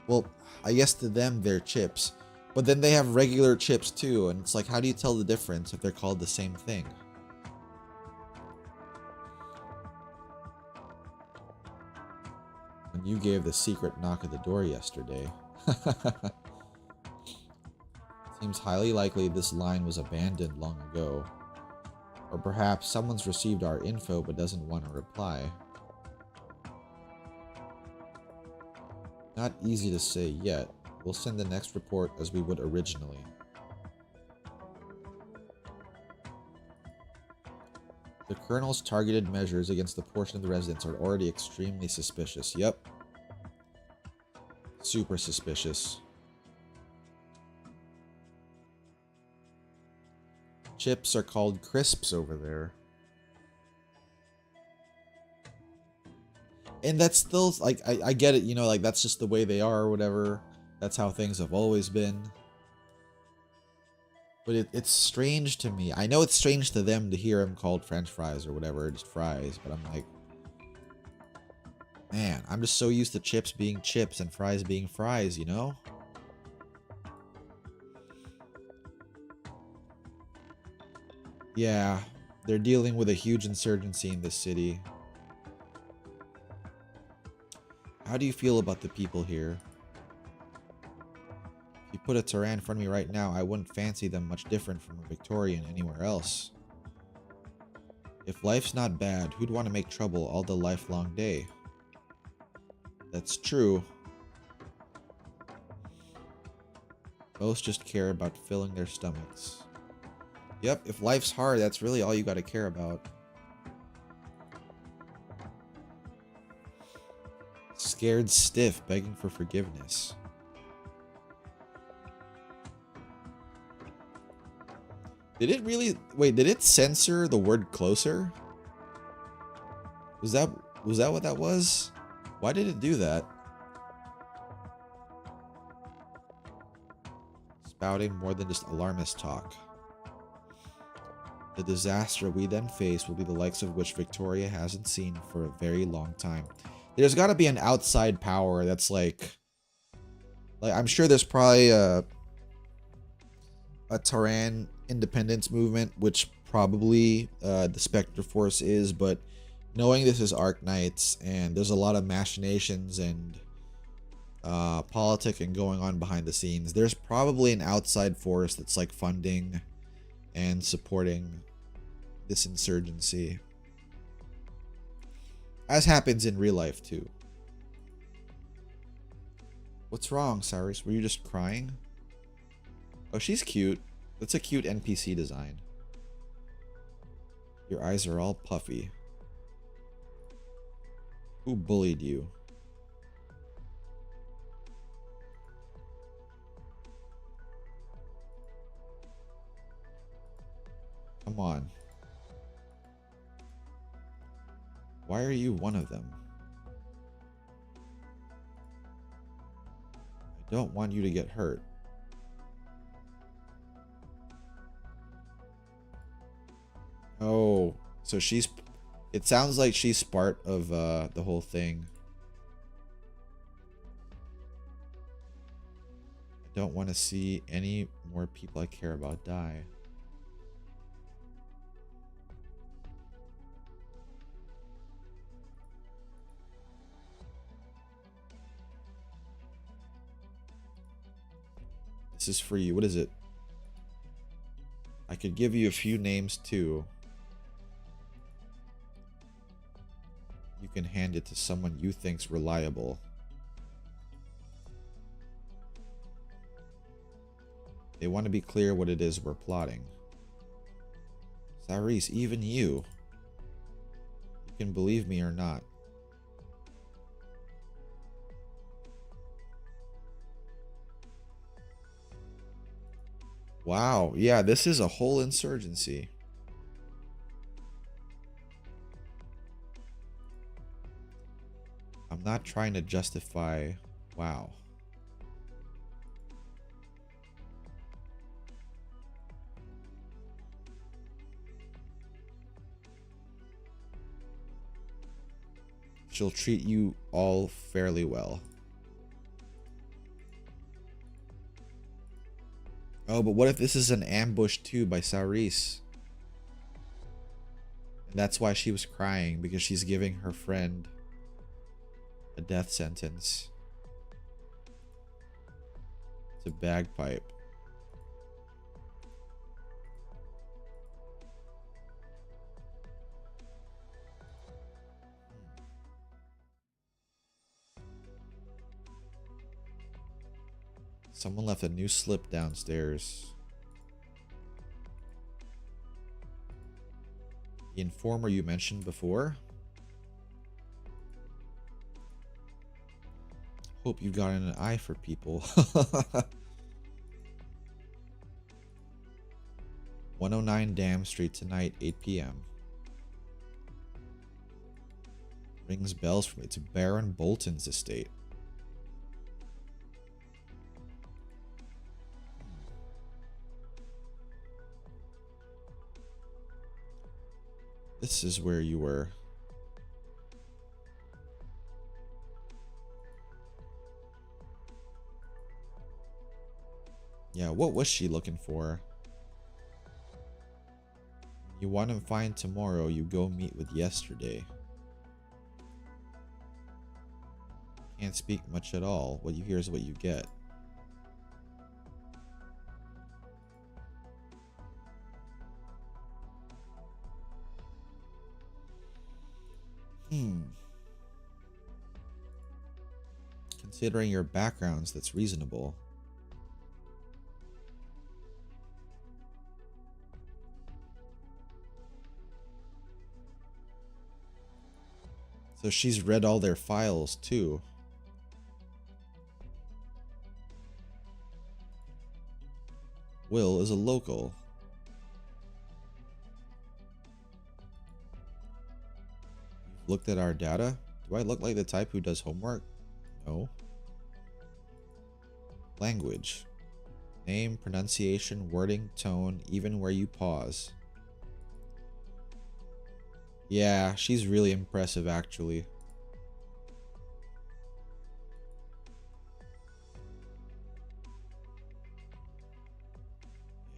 well, I guess to them they're chips. But then they have regular chips too, and it's like, how do you tell the difference if they're called the same thing? When you gave the secret knock at the door yesterday. Seems highly likely this line was abandoned long ago. Or perhaps someone's received our info but doesn't want to reply. Not easy to say yet. We'll send the next report as we would originally. The Colonel's targeted measures against a portion of the residents are already extremely suspicious. Yep. Super suspicious. Chips are called crisps over there. And that's still, like, I get it, you know, like, that's just the way they are or whatever. That's how things have always been. But it's strange to me. I know it's strange to them to hear them called French fries or whatever, just fries. But I'm like, man, I'm just so used to chips being chips and fries being fries, you know? Yeah, they're dealing with a huge insurgency in this city. How do you feel about the people here? If you put a Terran in front of me right now, I wouldn't fancy them much different from a Victorian anywhere else. If life's not bad, who'd want to make trouble all the lifelong day? That's true. Most just care about filling their stomachs. Yep, if life's hard, that's really all you gotta care about. Scared stiff, begging for forgiveness. Did it really... Wait, did it censor the word closer? Was that what that was? Why did it do that? Spouting more than just alarmist talk. The disaster we then face will be the likes of which Victoria hasn't seen for a very long time. There's got to be an outside power that's like I'm sure there's probably a Terran independence movement, which probably the Spectre Force is, but knowing this is Arknights and there's a lot of machinations and politicking going on behind the scenes, there's probably an outside force that's like funding and supporting this insurgency. As happens in real life too. What's wrong, Cyrus? Were you just crying? Oh, she's cute. That's a cute NPC design. Your eyes are all puffy. Who bullied you? Come on. Why are you one of them? I don't want you to get hurt. Oh, So she's... It sounds like she's part of the whole thing. I don't want to see any more people I care about die. This is for you. What is it? I could give you a few names too. You can hand it to someone you think's reliable. They want to be clear what it is we're plotting. Cyrese, even you. You can believe me or not. Wow, yeah, this is a whole insurgency. I'm not trying to justify... Wow. She'll treat you all fairly well. Oh, but what if this is an ambush too by Cyrese? And that's why she was crying, because she's giving her friend a death sentence. It's a bagpipe. Someone left a new slip downstairs. The informer you mentioned before? Hope you got an eye for people. 109 Dam Street tonight, 8 p.m. Rings bells from it's Baron Bolton's estate. This is where you were. Yeah, what was she looking for? You want to find tomorrow, you go meet with yesterday. Can't speak much at all. What you hear is what you get. Considering your backgrounds, that's reasonable. So she's read all their files too. Will is a local. You've looked at our data? Do I look like the type who does homework? No. Language. Name, pronunciation, wording, tone, even where you pause. Yeah, she's really impressive actually.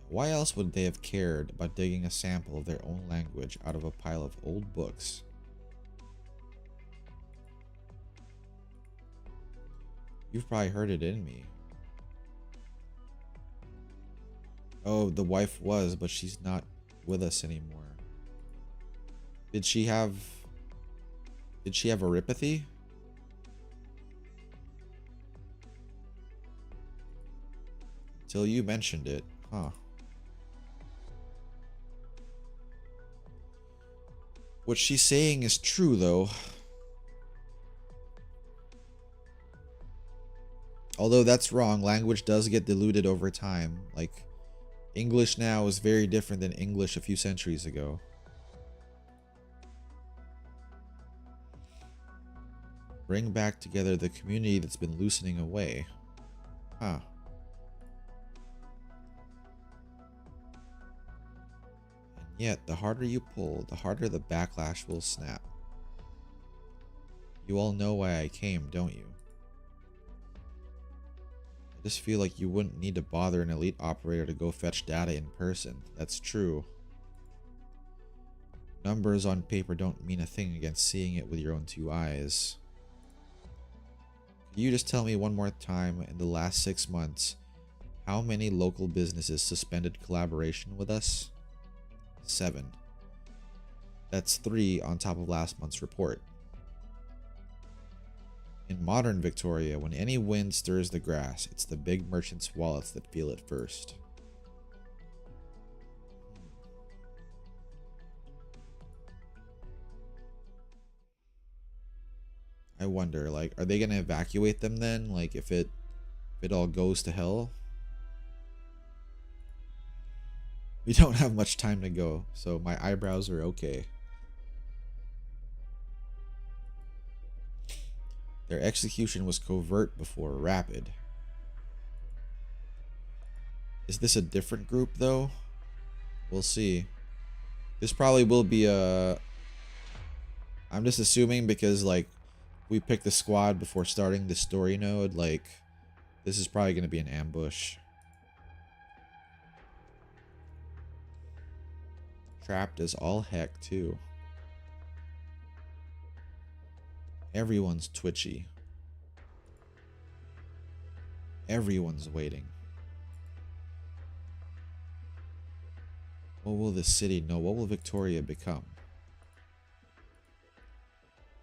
Why else would they have cared about digging a sample of their own language out of a pile of old books? You've probably heard it in me. Oh, the wife was, but she's not with us anymore. Did she have oropathy? Until you mentioned it, huh? What she's saying is true, though. Although that's wrong, language does get diluted over time. Like, English now is very different than English a few centuries ago. Bring back together the community that's been loosening away. Huh. And Yet, the harder you pull, the harder the backlash will snap. You all know why I came, don't you? I just feel like you wouldn't need to bother an elite operator to go fetch data in person. That's true. Numbers on paper don't mean a thing against seeing it with your own two eyes. Could you just tell me one more time, in the last 6 months, how many local businesses suspended collaboration with us? 7. That's 3 on top of last month's report. In modern Victoria, when any wind stirs the grass, it's the big merchants' wallets that feel it first. I wonder, like, are they gonna evacuate them then? Like, if it all goes to hell? We don't have much time to go, so my eyebrows are okay. Their execution was covert before rapid. Is this a different group, though? We'll see. This probably will be a... I'm just assuming because, like, we picked the squad before starting the story node, like, this is probably going to be an ambush. Trapped as all heck, too. Everyone's twitchy. Everyone's waiting. What will the city know? What will Victoria become?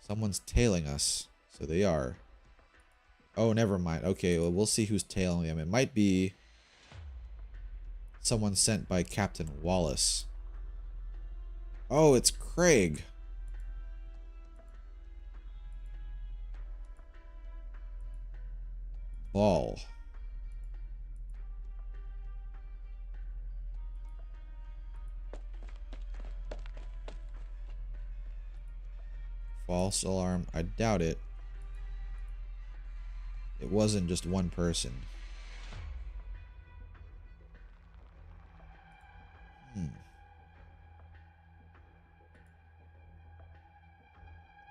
Someone's tailing us. So they are. Oh, never mind. Okay, well, we'll see who's tailing them. It might be someone sent by Captain Wallace. Oh, it's Craig. Ball. False alarm. I doubt it. It wasn't just one person.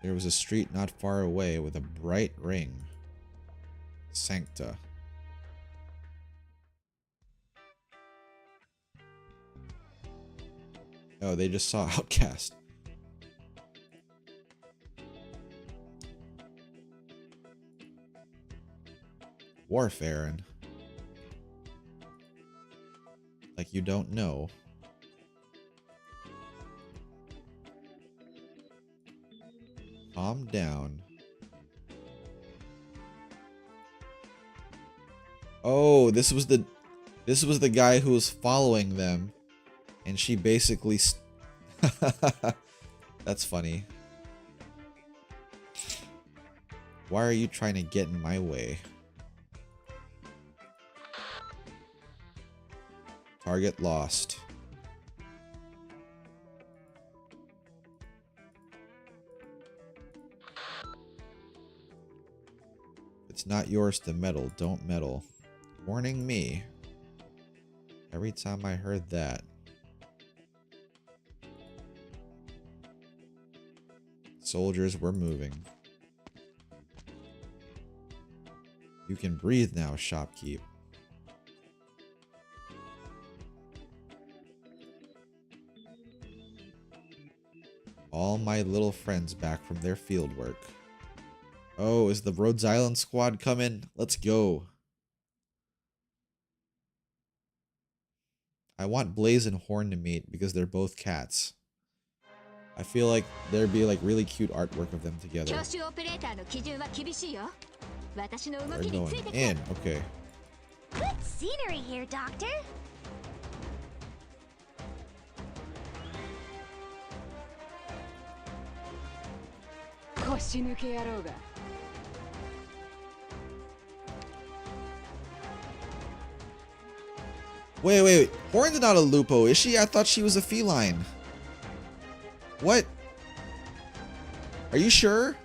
There was a street not far away with a bright ring. Sancta. Oh, they just saw Outcast. Warfarin. Like you don't know. Calm down. Oh, this was the guy who was following them, and she basically that's funny. Why are you trying to get in my way? Target lost. It's not yours to meddle. Don't meddle. Warning me. Every time I heard that. Soldiers were moving. You can breathe now, shopkeep. All my little friends back from their field work. Oh, is the Rhodes Island squad coming? Let's go. I want Blaze and Horn to meet because they're both cats. I feel like there'd be like really cute artwork of them together. They're going in. Okay. Good scenery here, Doctor. Wait. Horn's not a Lupo, is she? I thought she was a feline. What? Are you sure?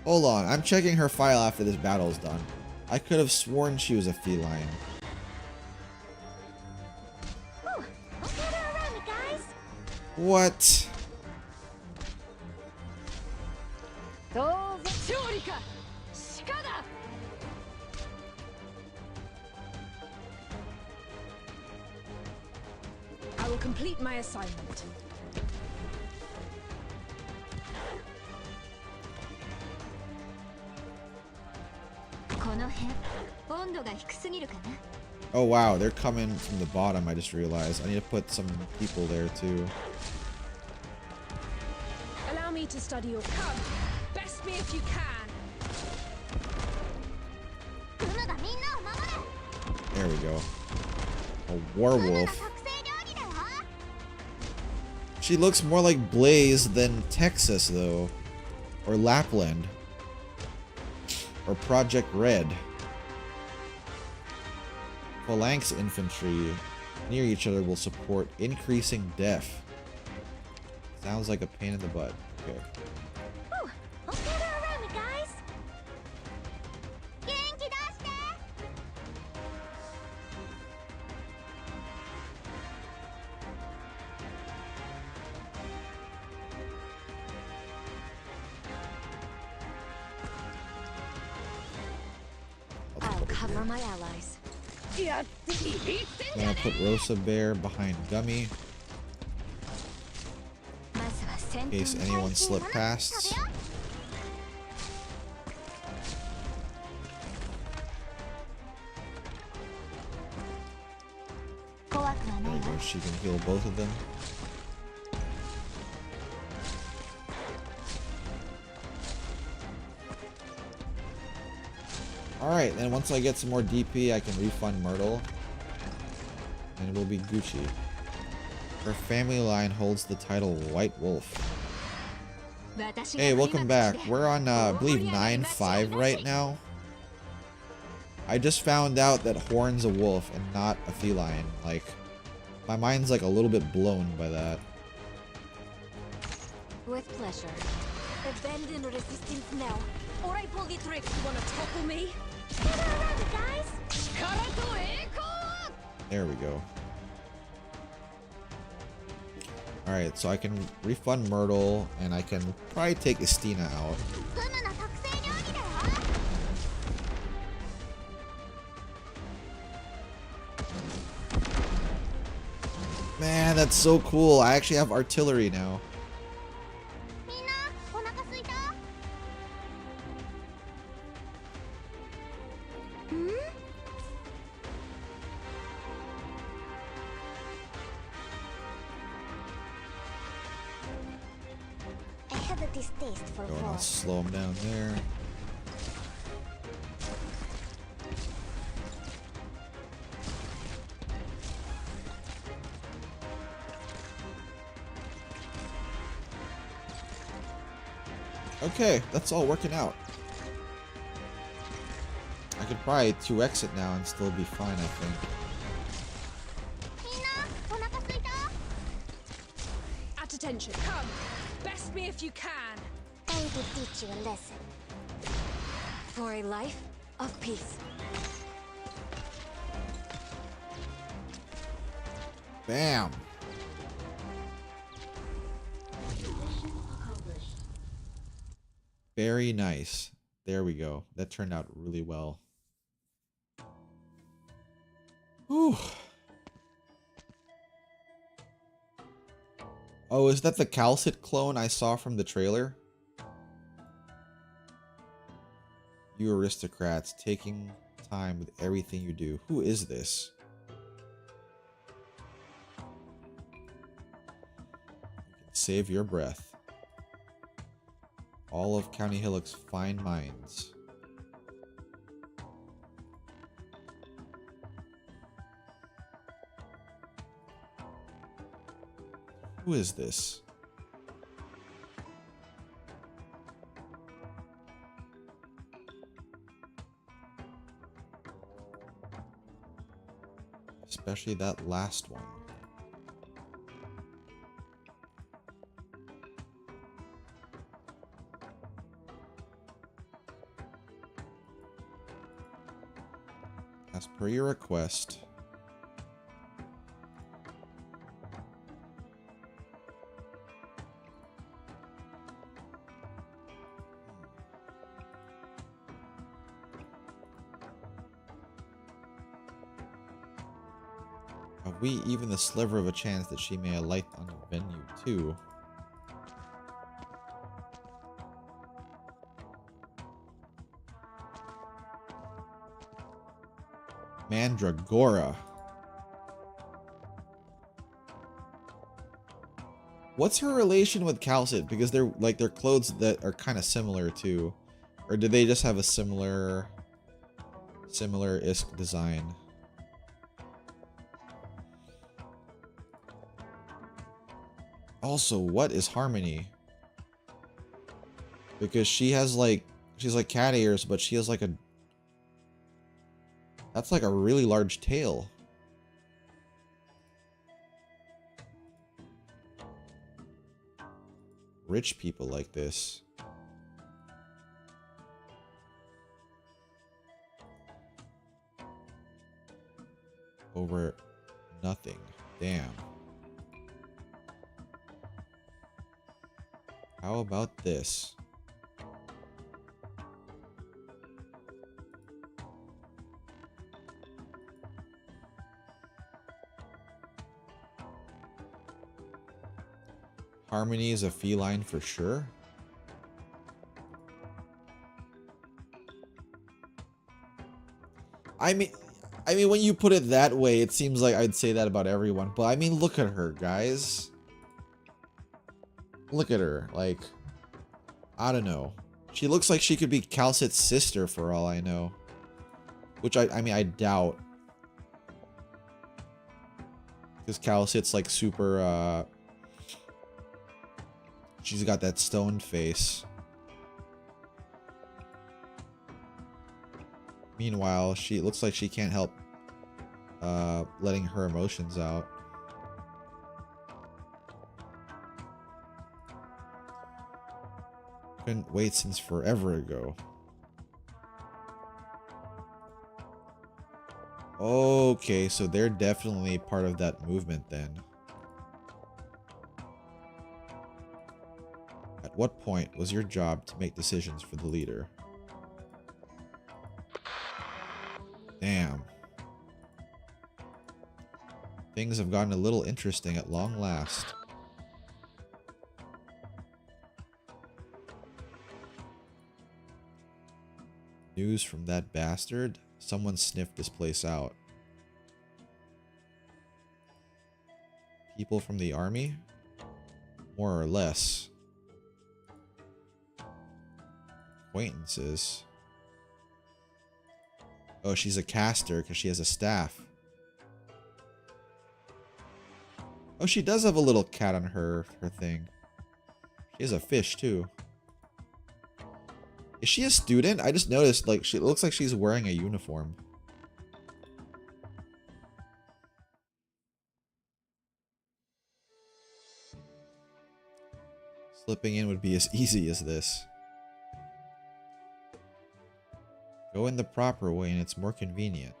Hold on. I'm checking her file after this battle is done. I could have sworn she was a feline. Ooh, I'll gather around me, guys. What? I will complete my assignment. Oh wow, they're coming from the bottom, I just realized. I need to put some people there too. Allow me to study your come. Best me if you can. There we go. A werewolf. She looks more like Blaze than Texas though. Or Lapland. Or Project Red. Phalanx infantry near each other will support increasing def. Sounds like a pain in the butt. Okay. Ooh, hope you're around me, guys. Genki dashite. I'll cover my allies. I'm gonna put Rosa Bear behind Gummy in case anyone slipped past. There we go, she can heal both of them. Alright, then once I get some more DP, I can refund Myrtle. And we'll be Gucci. Her family line holds the title White Wolf. Hey, welcome back. We're on, I believe, 9-5 right now. I just found out that Horn's a wolf and not a feline. Like, my mind's like a little bit blown by that. With pleasure. Abandon resistance now, or I pull the trigger. You wanna topple me? Get around me, guys. There we go. Alright, so I can refund Myrtle, and I can probably take Estina out. Man, that's so cool. I actually have artillery now. I have a distaste for Going war. to slow him down there. Okay, that's all working out. I could probably 2x it now and still be fine, I think. At attention, come. Best me if you can. I will teach you a lesson. For a life of peace. Bam! Very nice. There we go. That turned out really well. Whew. Oh, is that the Calcit clone I saw from the trailer? You aristocrats, taking time with everything you do. Who is this? You can save your breath. All of County Hillock's fine minds. Who is this? Especially that last one. As per your request. Have we even the sliver of a chance that she may alight on the venue too? Mandragora. What's her relation with Calcit? Because they're like their clothes that are kind of similar too, or do they just have a similar-isk design? Also, what is Harmony? Because she has like, she's like cat ears, but she has like a, that's like a really large tail. Rich people like this. Over nothing. Damn. How about this? Harmony is a feline for sure. I mean, when you put it that way, it seems like I'd say that about everyone. But I mean, look at her, guys. Look at her. Like, I don't know. She looks like she could be Calcit's sister for all I know. Which I mean, I doubt. Because Calcit's like super, she's got that stone face. Meanwhile, she looks like she can't help letting her emotions out. Couldn't wait since forever ago. Okay, so they're definitely part of that movement then. At what point was your job to make decisions for the leader? Damn. Things have gotten a little interesting at long last. News from that bastard? Someone sniffed this place out. People from the army? More or less. Acquaintances. Oh, she's a caster because she has a staff. Oh, she does have a little cat on her thing. She has a fish too. Is she a student? I just noticed, like, she looks like she's wearing a uniform. Slipping in would be as easy as this. Go in the proper way and it's more convenient.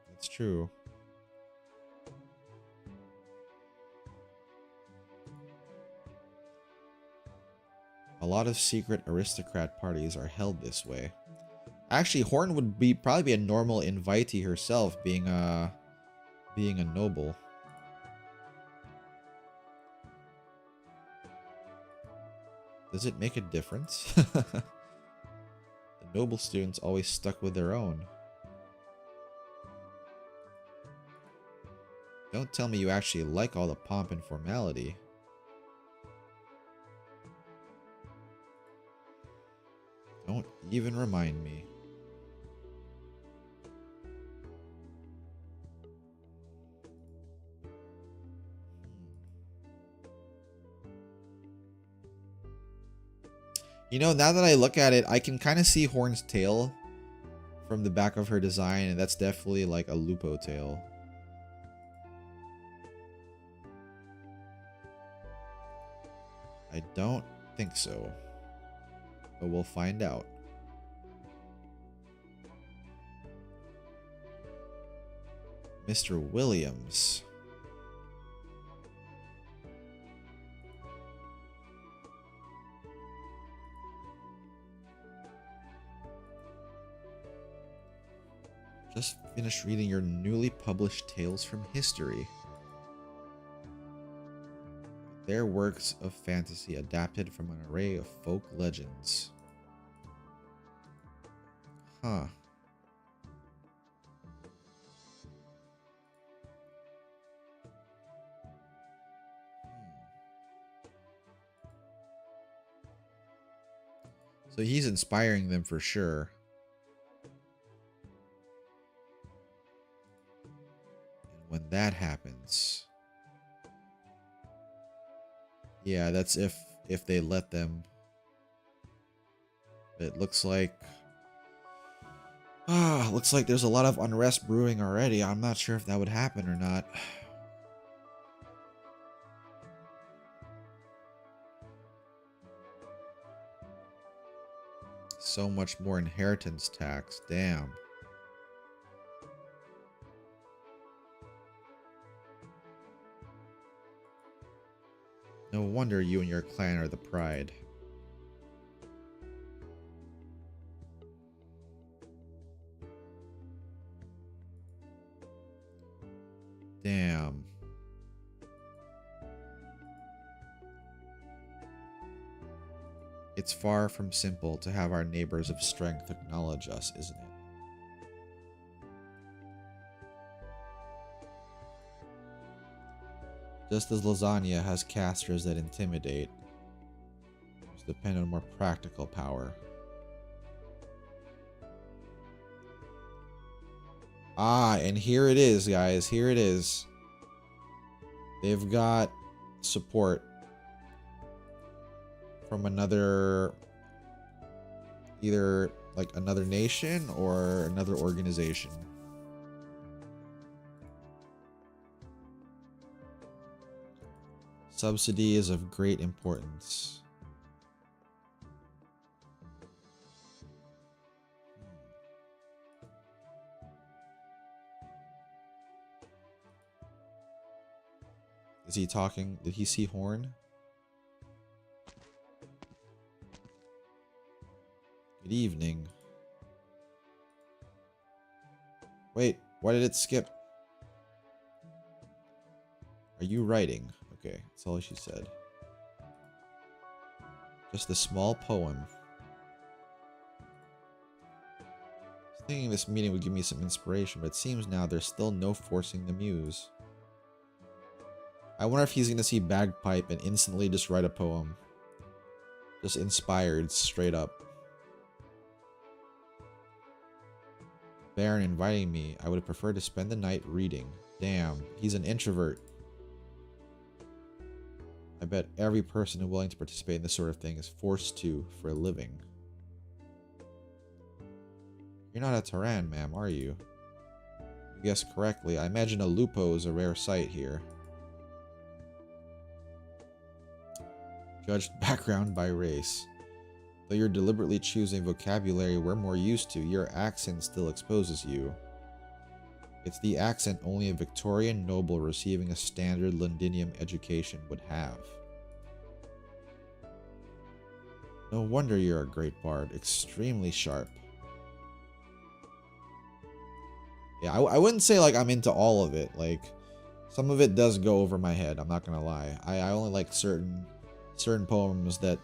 That's true. A lot of secret aristocrat parties are held this way. Actually, Horn would probably be a normal invitee herself, being a noble. Does it make a difference? The noble students always stuck with their own. Don't tell me you actually like all the pomp and formality. Don't even remind me. You know, now that I look at it, I can kind of see Horn's tail from the back of her design, and that's definitely like a Lupo tail. I don't think so. But we'll find out. Mr. Williams. Just finished reading your newly published Tales from History. Their works of fantasy adapted from an array of folk legends. Huh. So he's inspiring them for sure. And when that happens, yeah, that's if they let them. It looks like looks like there's a lot of unrest brewing already. I'm not sure if that would happen or not. So much more inheritance tax. Damn. No wonder you and your clan are the pride. Damn. It's far from simple to have our neighbors of strength acknowledge us, isn't it? Just as lasagna has casters that intimidate, which depend on more practical power. Ah, and here it is, guys. Here it is. They've got support from another, either like another nation or another organization. Subsidy is of great importance. Is he talking? Did he see Horn? Good evening. Wait, why did it skip? Are you writing? Okay, that's all she said. Just a small poem. I was thinking this meeting would give me some inspiration, but it seems now there's still no forcing the muse. I wonder if he's gonna see bagpipe and instantly just write a poem. Just inspired, straight up. Baron inviting me. I would prefer to spend the night reading. Damn, he's an introvert. I bet every person willing to participate in this sort of thing is forced to for a living. You're not a Tyran, ma'am, are you? You guessed correctly. I imagine a lupo is a rare sight here. Judged background by race. Though you're deliberately choosing vocabulary we're more used to, your accent still exposes you. It's the accent only a Victorian noble receiving a standard Londinium education would have. No wonder you're a great bard. Extremely sharp. Yeah, I wouldn't say like I'm into all of it. Like, some of it does go over my head, I'm not gonna lie. I only like certain poems that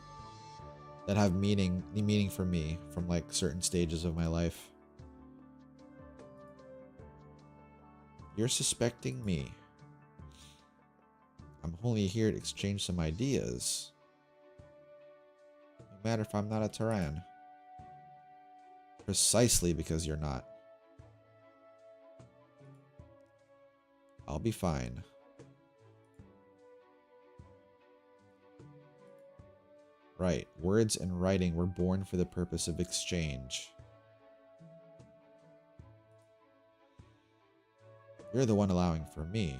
have meaning for me from like certain stages of my life. You're suspecting me. I'm only here to exchange some ideas. No matter if I'm not a Tyran. Precisely because you're not. I'll be fine. Right, words and writing were born for the purpose of exchange. You're the one allowing for me.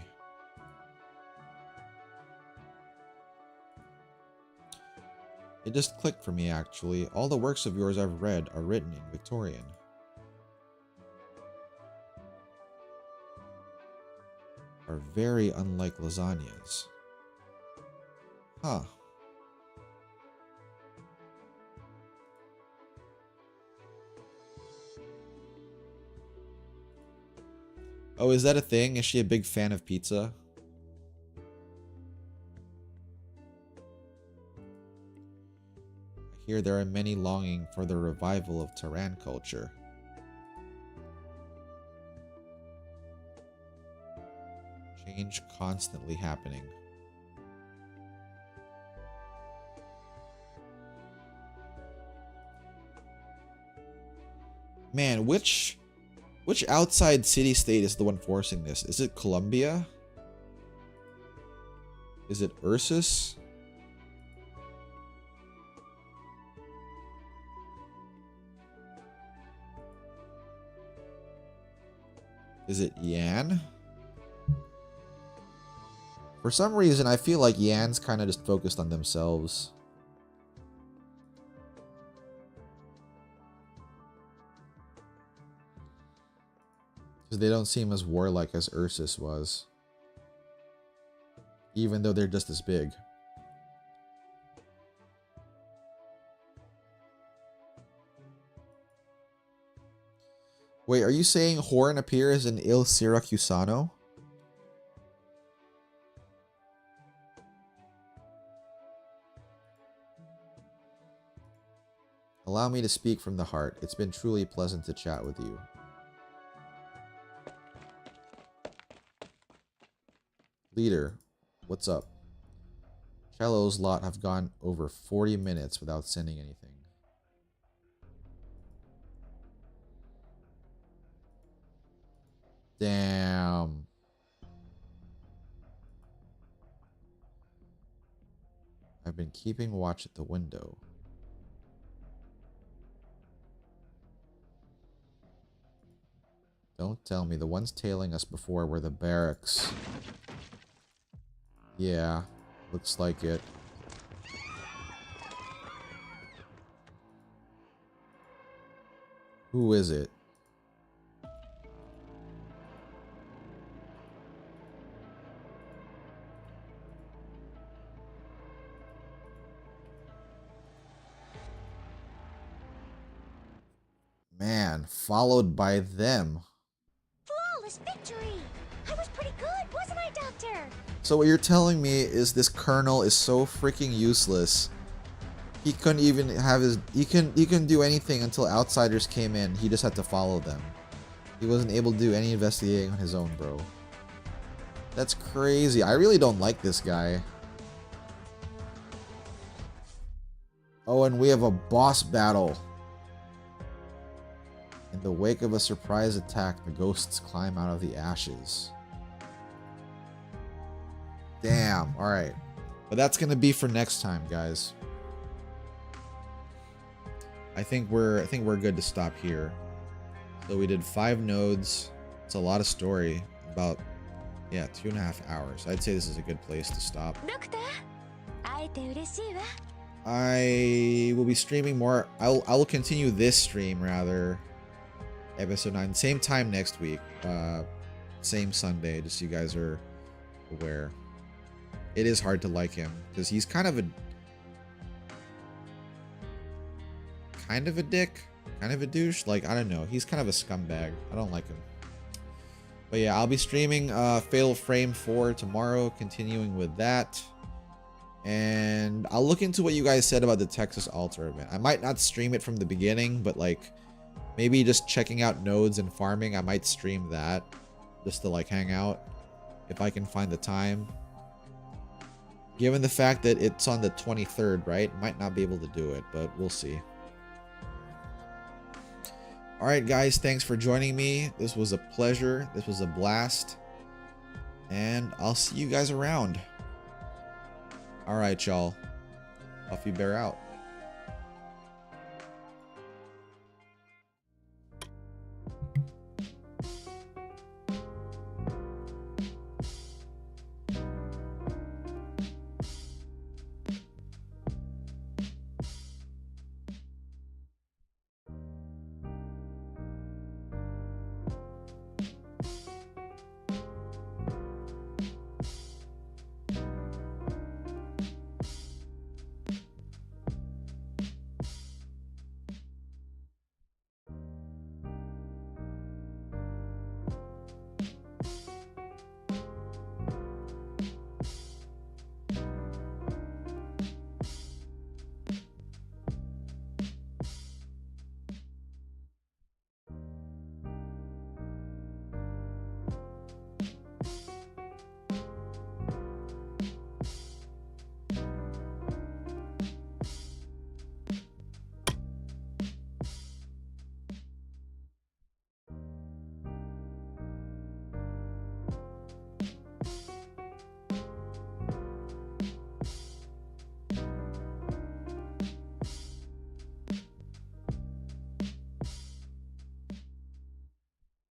It just clicked for me, actually. All the works of yours I've read are written in Victorian. Are very unlike lasagna's. Huh. Oh, is that a thing? Is she a big fan of pizza? I hear there are many longing for the revival of Terran culture. Change constantly happening. Man, which outside city-state is the one forcing this? Is it Colombia? Is it Ursus? Is it Yan? For some reason, I feel like Yan's kind of just focused on themselves. Because they don't seem as warlike as Ursus was. Even though they're just as big. Wait, are you saying Horn appears in Il Syracusano? Allow me to speak from the heart. It's been truly pleasant to chat with you. Leader, what's up? Cello's lot have gone over 40 minutes without sending anything. Damn. I've been keeping watch at the window. Don't tell me the ones tailing us before were the barracks. Yeah, looks like it. Who is it? Man, followed by them. Flawless victory! I was pretty good, wasn't I, Doctor? So what you're telling me is this colonel is so freaking useless. He couldn't even have his... He couldn't do anything until outsiders came in. He just had to follow them. He wasn't able to do any investigating on his own, bro. That's crazy. I really don't like this guy. Oh, and we have a boss battle. In the wake of a surprise attack, the ghosts climb out of the ashes. Damn. All right. But that's going to be for next time, guys. I think we're good to stop here. So we did 5 nodes. It's a lot of story. About, yeah, 2.5 hours. I'd say this is a good place to stop. I will be streaming more. I will continue this stream, rather. Episode 9. Same time next week. Same Sunday, just so you guys are aware. It is hard to like him, because he's kind of a dick. Kind of a douche. Like, I don't know. He's kind of a scumbag. I don't like him. But yeah, I'll be streaming Fatal Frame 4 tomorrow, continuing with that. And I'll look into what you guys said about the Texas Altar event. I might not stream it from the beginning, but like maybe just checking out nodes and farming, I might stream that just to like hang out if I can find the time. Given the fact that it's on the 23rd, right? Might not be able to do it, but we'll see. Alright guys, thanks for joining me. This was a pleasure. This was a blast. And I'll see you guys around. Alright, y'all. Huffy Bear out.